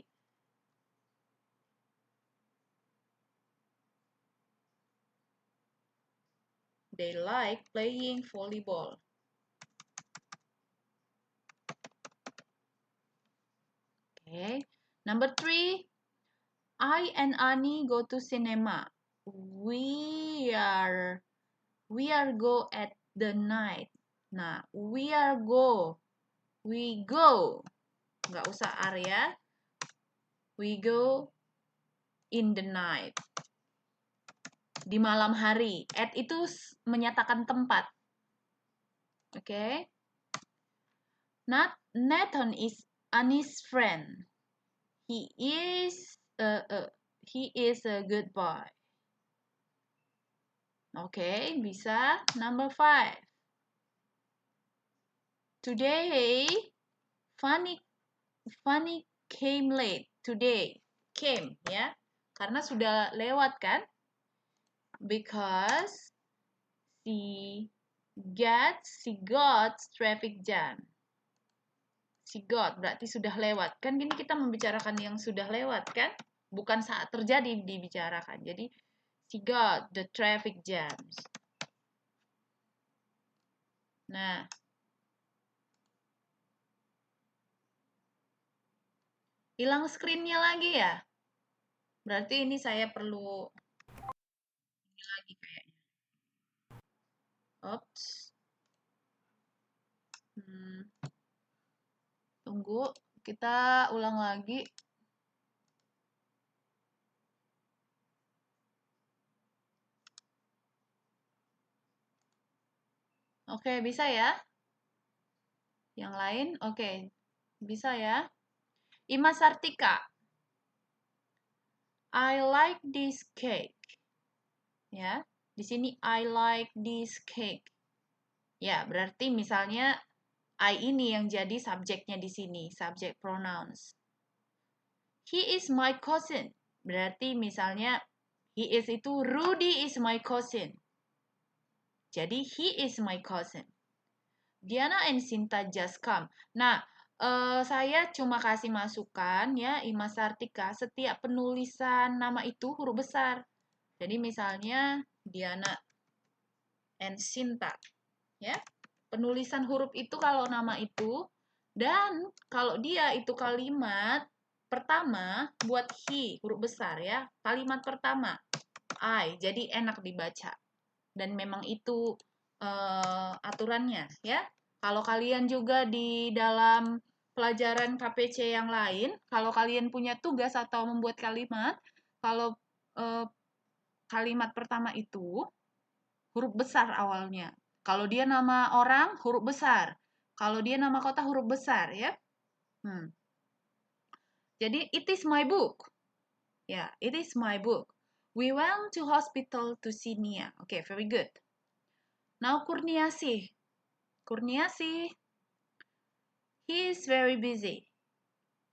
they like playing volleyball. Okay. Number 3, I and Ani go to cinema. We are go at the night. Nah, we go. Nggak usah are ya. We go in the night. Di malam hari. At itu menyatakan tempat. Oke. Okay. Nathan is Annie's friend. He is a good boy. Oke, okay, bisa. Number 5. Today, Fanny came late. Today, came ya. Karena sudah lewat kan? Because she got traffic jam. She got berarti sudah lewat. Kan gini kita membicarakan yang sudah lewat kan? Bukan saat terjadi dibicarakan. Jadi she got the traffic jams. Nah, hilang screen-nya lagi ya? Berarti ini saya perlu ini lagi kayaknya. Oops. Tunggu, kita ulang lagi. Oke, bisa ya? Yang lain? Oke, bisa ya? Ima Sartika. I like this cake. Ya, di sini I like this cake. Ya, berarti misalnya I ini yang jadi subjeknya di sini, subject pronouns. He is my cousin. Berarti misalnya he is itu Rudy is my cousin. Jadi he is my cousin. Diana and Sinta just come. Nah, saya cuma kasih masukan ya, Ima Sartika, setiap penulisan nama itu huruf besar. Jadi misalnya Diana and Sinta, ya. Penulisan huruf itu kalau nama itu, dan kalau dia itu kalimat pertama buat he, huruf besar ya. Kalimat pertama, I, jadi enak dibaca. Dan memang itu aturannya ya. Kalau kalian juga di dalam pelajaran KPC yang lain, kalau kalian punya tugas atau membuat kalimat, kalau kalimat pertama itu huruf besar awalnya. Kalau dia nama orang, huruf besar. Kalau dia nama kota, huruf besar ya. Jadi, it is my book. Ya, it is my book. We went to hospital to see Nia. Okay, very good. Now, Kurniasih. Kurniasih. He is very busy.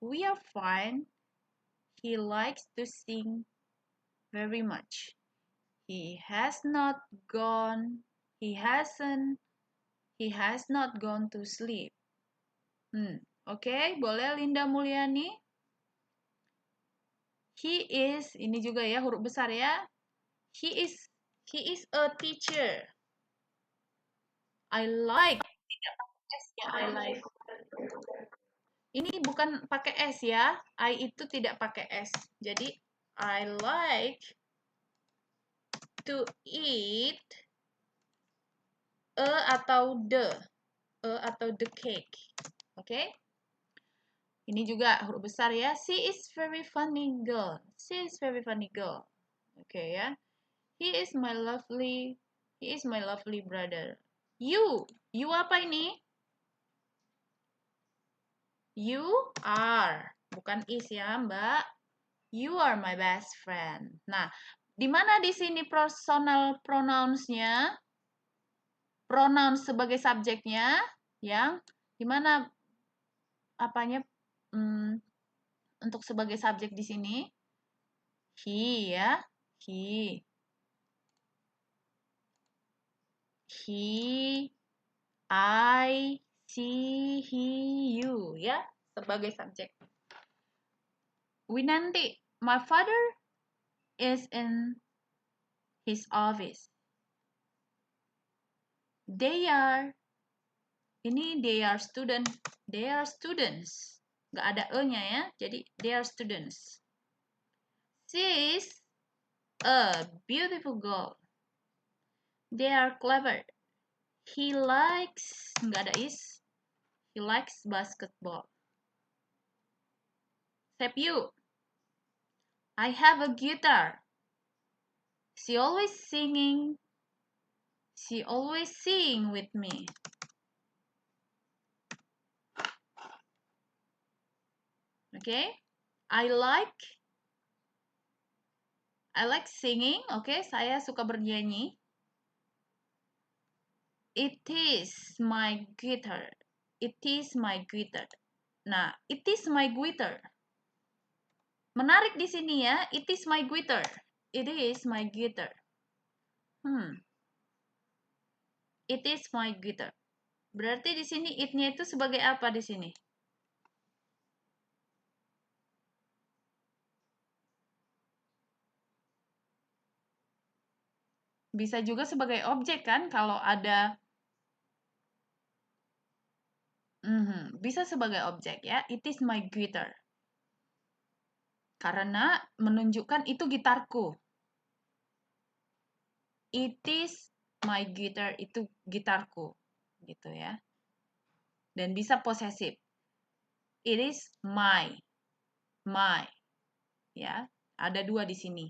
We are fine. He likes to sing very much. He has not gone. He has not gone to sleep. Oke, boleh Linda Mulyani? He is, ini juga ya huruf besar ya. He is a teacher. I like. Tidak pakai S ya, I like. Ini bukan pakai S ya. I itu tidak pakai S. Jadi I like to eat atau the cake. Oke? Ini juga huruf besar ya. She is very funny girl. She is very funny girl. Oke ya. He is my lovely brother. You apa ini? You are. Bukan is ya, Mbak. You are my best friend. Nah, di mana di sini personal pronouns-nya? Pronoun sebagai subjeknya yang di mana apanya untuk sebagai subjek di sini? He ya. He, I, she, he, you ya sebagai subjek. Winanti, my father is in his office. They are students. Nggak ada e-nya ya, jadi they are students. She is a beautiful girl. They are clever. He likes, nggak ada is, he likes basketball. Sepyu, I have a guitar. She always sing with me. Okay? I like singing. Okay, saya suka bernyanyi. It is my guitar. Nah, it is my guitar. Menarik di sini ya. It is my guitar. It is my guitar. It is my guitar. Berarti di sini it-nya itu sebagai apa di sini? Bisa juga sebagai objek kan kalau ada bisa sebagai objek ya. It is my guitar. Karena menunjukkan itu gitarku. It is my guitar, itu gitarku. Gitu ya. Dan bisa posesif. It is my. Ya, ada dua di sini.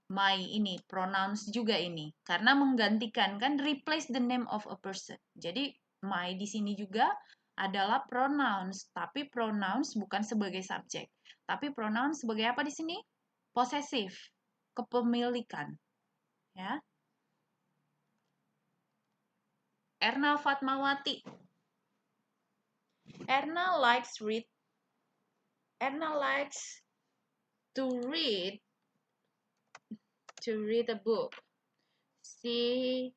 My ini, pronouns juga ini. Karena menggantikan, kan replace the name of a person. Jadi, my di sini juga adalah pronouns. Tapi pronouns bukan sebagai subjek. Tapi pronouns sebagai apa di sini? Posesif. Kepemilikan. Ya. Erna Fatmawati. Erna likes to read a book. She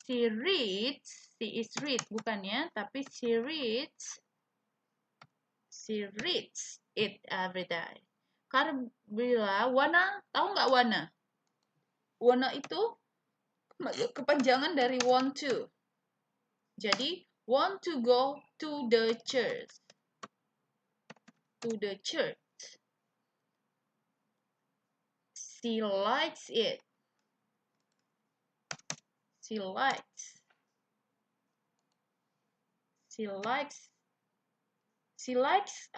is read bukan ya, tapi she reads it every day. Karbila, Wana, tahu nggak Wana? Wana itu kepanjangan dari want to. Jadi want to go to the church. She likes it. She likes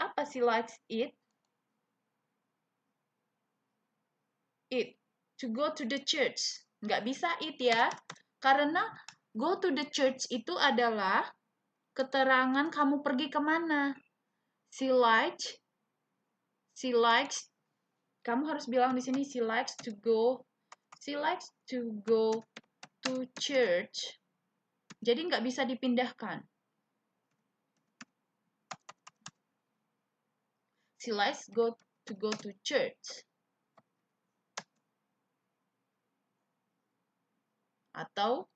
apa? She likes it. To go to the church. Nggak bisa it ya. Karena go to the church itu adalah keterangan kamu pergi kemana. She likes. Kamu harus bilang di sini she likes to go to church. Jadi nggak bisa dipindahkan. She likes go to go to church. Atau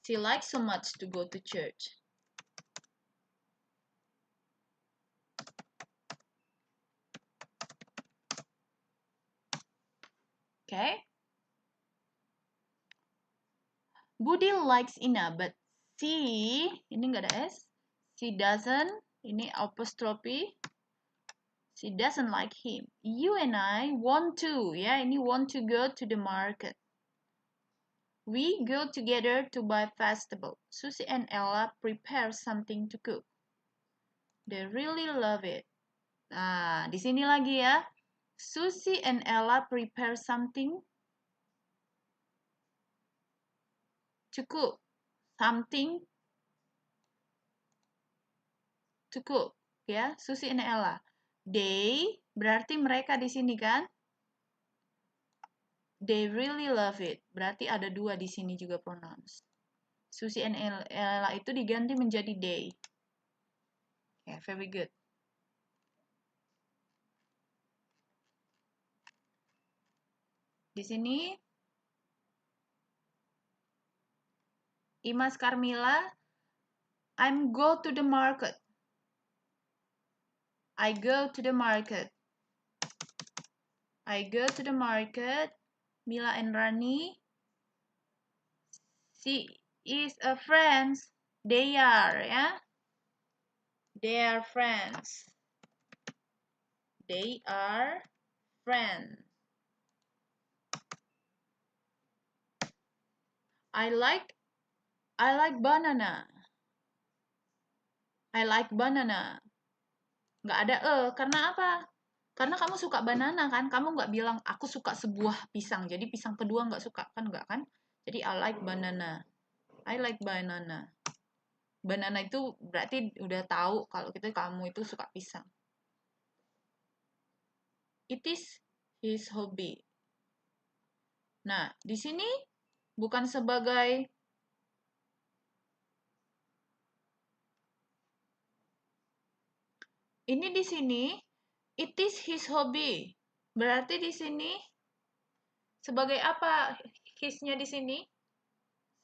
she likes so much to go to church. Okay. Budi likes Ina, but she, ini nggak ada S. She doesn't, ini apostrophe. She doesn't like him. You and I want to, ya, ini want to go to the market. We go together to buy vegetable. Susie and Ella prepare something to cook. They really love it. Nah, di sini lagi ya. Susie and Ella prepare something to cook. Something to cook. Ya, Susie and Ella. They berarti mereka di sini kan? They really love it. Berarti ada dua di sini juga pronouns. Susie and Ella itu diganti menjadi they. Yeah, very good. Di sini Imas Carmila, I'm go to the market. I go to the market. I go to the market. Mila and Rani, she is a friends. They are, ya. They are friends. They are friends. I like banana. I like banana. Nggak ada karena apa? Karena kamu suka banana kan? Kamu nggak bilang aku suka sebuah pisang. Jadi pisang kedua nggak suka kan? Nggak kan? Jadi I like banana. I like banana. Banana itu berarti udah tahu kalau kamu itu suka pisang. It is his hobby. Nah, di sini bukan sebagai ini di sini it is his hobby. Berarti di sini sebagai apa his-nya di sini?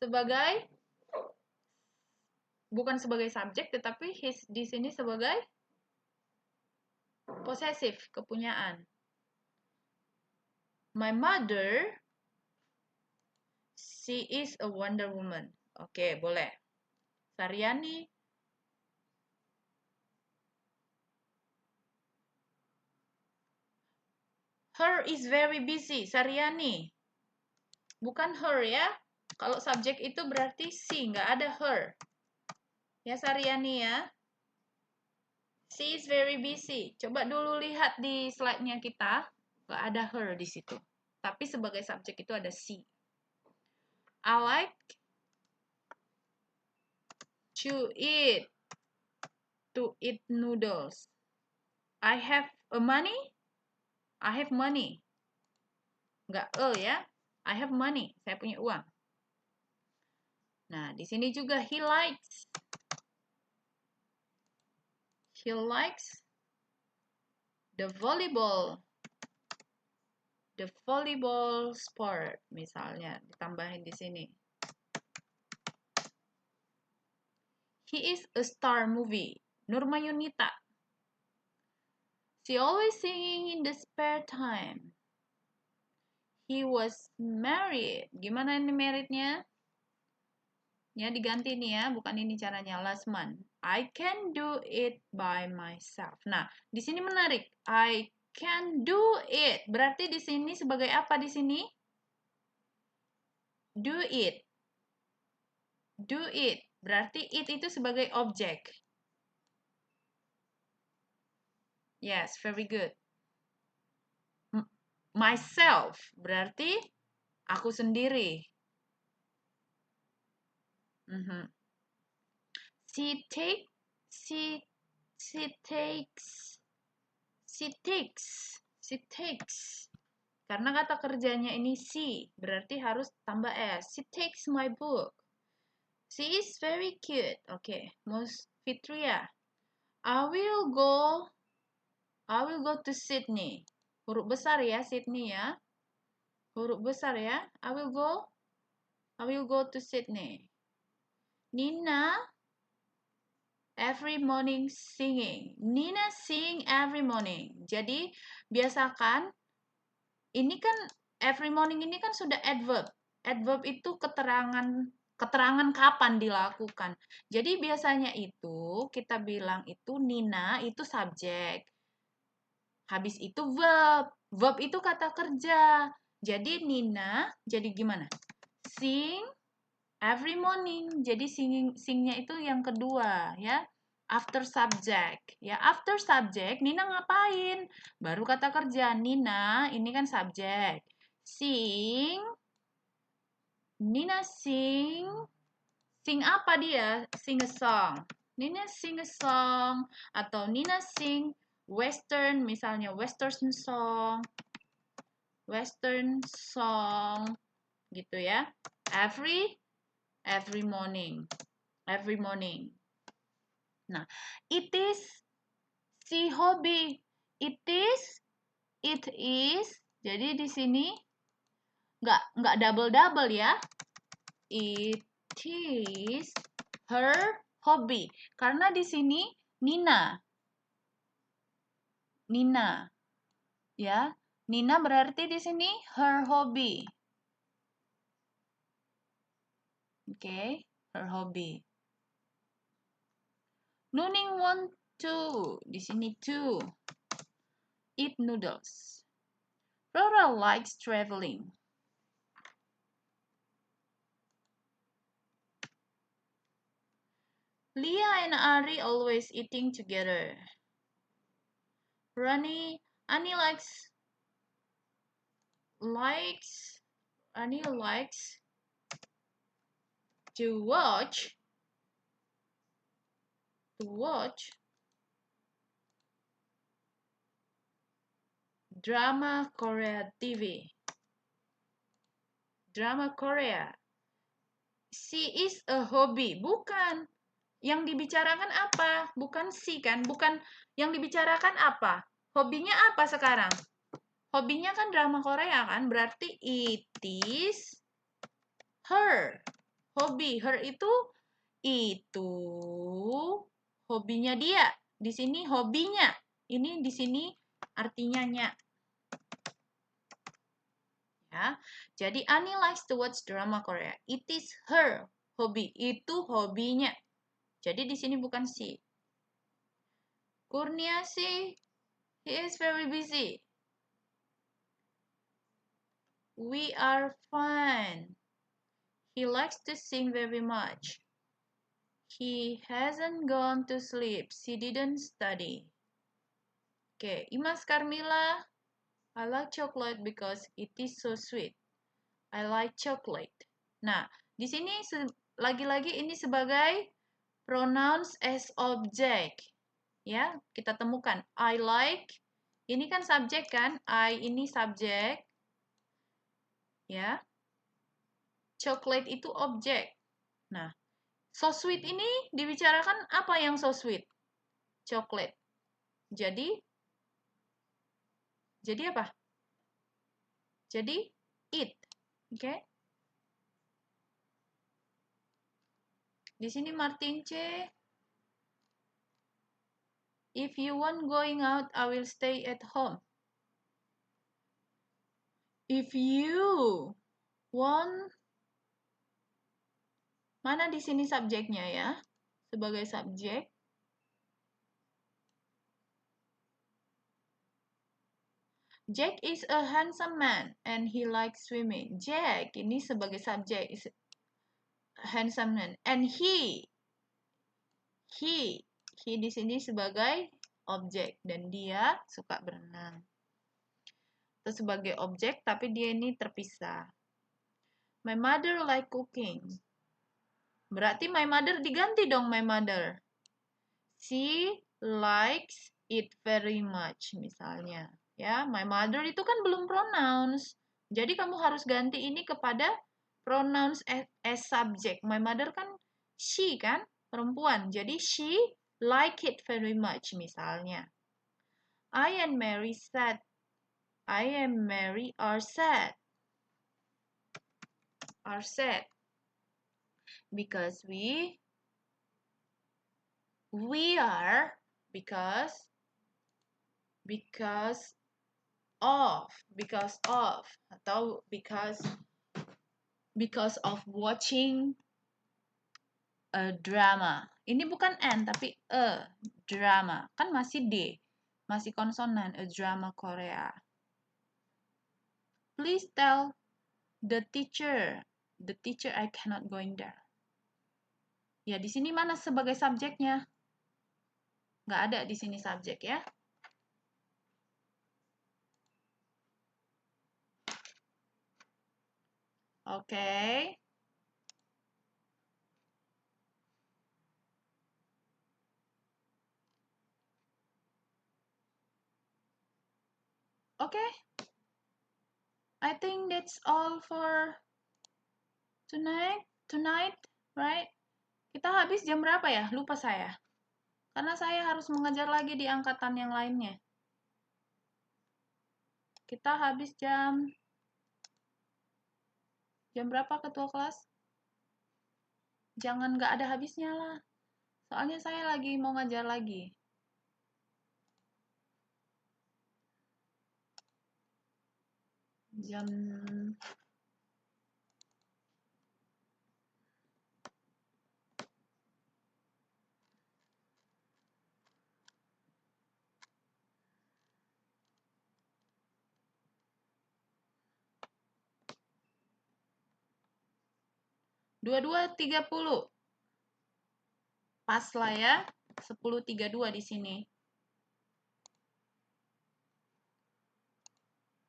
Sebagai bukan sebagai subjek tetapi his di sini sebagai posesif, kepunyaan. My mother, she is a Wonder Woman. Oke, boleh. Saryani, her is very busy. Saryani, bukan her ya. Kalau subjek itu berarti she, nggak ada her. Ya Saryani ya. She is very busy. Coba dulu lihat di slide-nya kita, nggak ada her di situ. Tapi sebagai subjek itu ada she. I like to eat noodles. I have a money. I have money. Nggak ya. I have money. Saya punya uang. Nah, di sini juga he likes. He likes the volleyball. The volleyball sport misalnya ditambahin di sini. He is a star movie. Nurma Yunita. She always singing in the spare time. He was married. Gimana ini meritnya? Ya, diganti nih ya, bukan ini caranya. Last month. I can do it by myself. Nah, di sini menarik. I can do it. Berarti di sini sebagai apa di sini? Do it. Do it. Berarti it itu sebagai objek. Yes, very good. Myself berarti aku sendiri. She takes. Karena kata kerjanya ini she, berarti harus tambah s. She takes my book. She is very cute. Oke, Mus Fitria. I will go to Sydney. Huruf besar ya, Sydney ya. Huruf besar ya. I will go to Sydney. Nina every morning singing. Nina sing every morning. Jadi biasakan ini kan every morning ini kan sudah adverb. Adverb itu keterangan kapan dilakukan. Jadi biasanya itu kita bilang itu Nina itu subjek. Habis itu verb. Verb itu kata kerja. Jadi Nina jadi gimana? Sing every morning. Jadi singnya itu yang kedua ya. After subject. Ya, after subject Nina ngapain? Baru kata kerja. Nina ini kan subjek. Sing. Nina sing. Sing apa dia? Sing a song. Nina sing a song atau Nina sing western, misalnya western song. Western song gitu ya. Every morning. Every morning. Nah, it is si hobi. It is. Jadi di sini nggak double ya. It is her hobby. Karena di sini Nina. Ya. Nina berarti di sini her hobby. Oke, her hobby. Nuning want to. Di sini to. Eat noodles. Flora likes traveling. Leah and Ari always eating together. Annie likes to watch drama Korea TV. Drama Korea. She is a hobby. Bukan. Yang dibicarakan apa? Bukan si kan? Bukan yang dibicarakan apa? Hobinya apa sekarang? Hobinya kan drama Korea kan? Berarti it is her. Hobi. Her itu hobinya dia. Di sini hobinya. Ini di sini artinya nya. Ya. Jadi Annie likes to watch drama Korea. It is her hobby. Itu hobinya. Jadi di sini bukan si. Kurniasi, he is very busy. We are fine. He likes to sing very much. He hasn't gone to sleep. She didn't study. Okay, Imas Carmila, I like chocolate because it is so sweet. I like chocolate. Nah, di sini lagi-lagi ini sebagai pronouns as object. Ya, kita temukan I like. Ini kan subjek kan? I ini subjek. Ya. Chocolate itu objek. Nah, so sweet ini dibicarakan apa yang so sweet? Chocolate. Jadi apa? Jadi eat. Oke? Okay? Di sini Martin C. If you want going out, I will stay at home. If you want, mana di sini subjeknya ya? Sebagai subjek. Jack is a handsome man and he likes swimming. Jack ini sebagai subjek, handsome man, and he di sini sebagai objek dan dia suka berenang. Itu sebagai objek tapi dia ini terpisah. My mother like cooking. Berarti my mother diganti dong my mother. She likes it very much misalnya. Ya, my mother itu kan belum pronouns. Jadi kamu harus ganti ini kepada pronouns as subject. My mother kan she kan, perempuan. Jadi she like it very much misalnya. I and Mary sat I am Mary are sad. Are sad. Because we are because of atau because of watching a drama. Ini bukan N tapi a drama. Kan masih D. Masih konsonan, a drama Korea. Please tell the teacher. The teacher I cannot going there. Ya, di sini mana sebagai subjeknya? Nggak ada di sini subjek ya. Oke. Oke. I think that's all for tonight, right? Kita habis jam berapa ya? Lupa saya. Karena saya harus mengajar lagi di angkatan yang lainnya. Kita habis jam berapa ketua kelas? Jangan nggak ada habisnya lah. Soalnya saya lagi mau ngajar lagi. Jam 22.30. Pas lah ya. 10.32 di sini.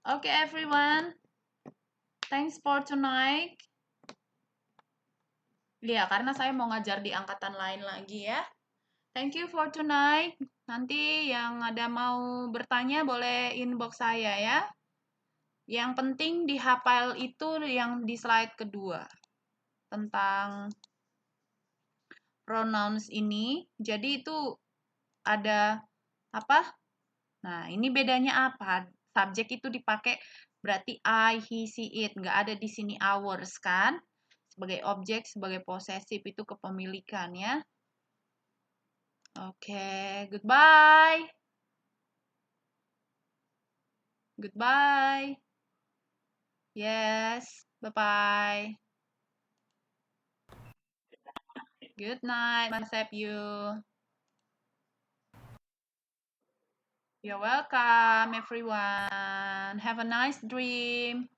Okay, everyone. Thanks for tonight. Ya, karena saya mau ngajar di angkatan lain lagi ya. Thank you for tonight. Nanti yang ada mau bertanya boleh inbox saya ya. Yang penting dihafal itu yang di slide kedua. Tentang pronouns ini. Jadi itu ada apa? Nah, ini bedanya apa? Subjek itu dipakai berarti I, he, she, it. Nggak ada di sini ours kan? Sebagai objek, sebagai posesif itu kepemilikan ya. Oke, goodbye. Goodbye. Yes, bye-bye. Good night, Mas you. You're welcome, everyone. Have a nice dream.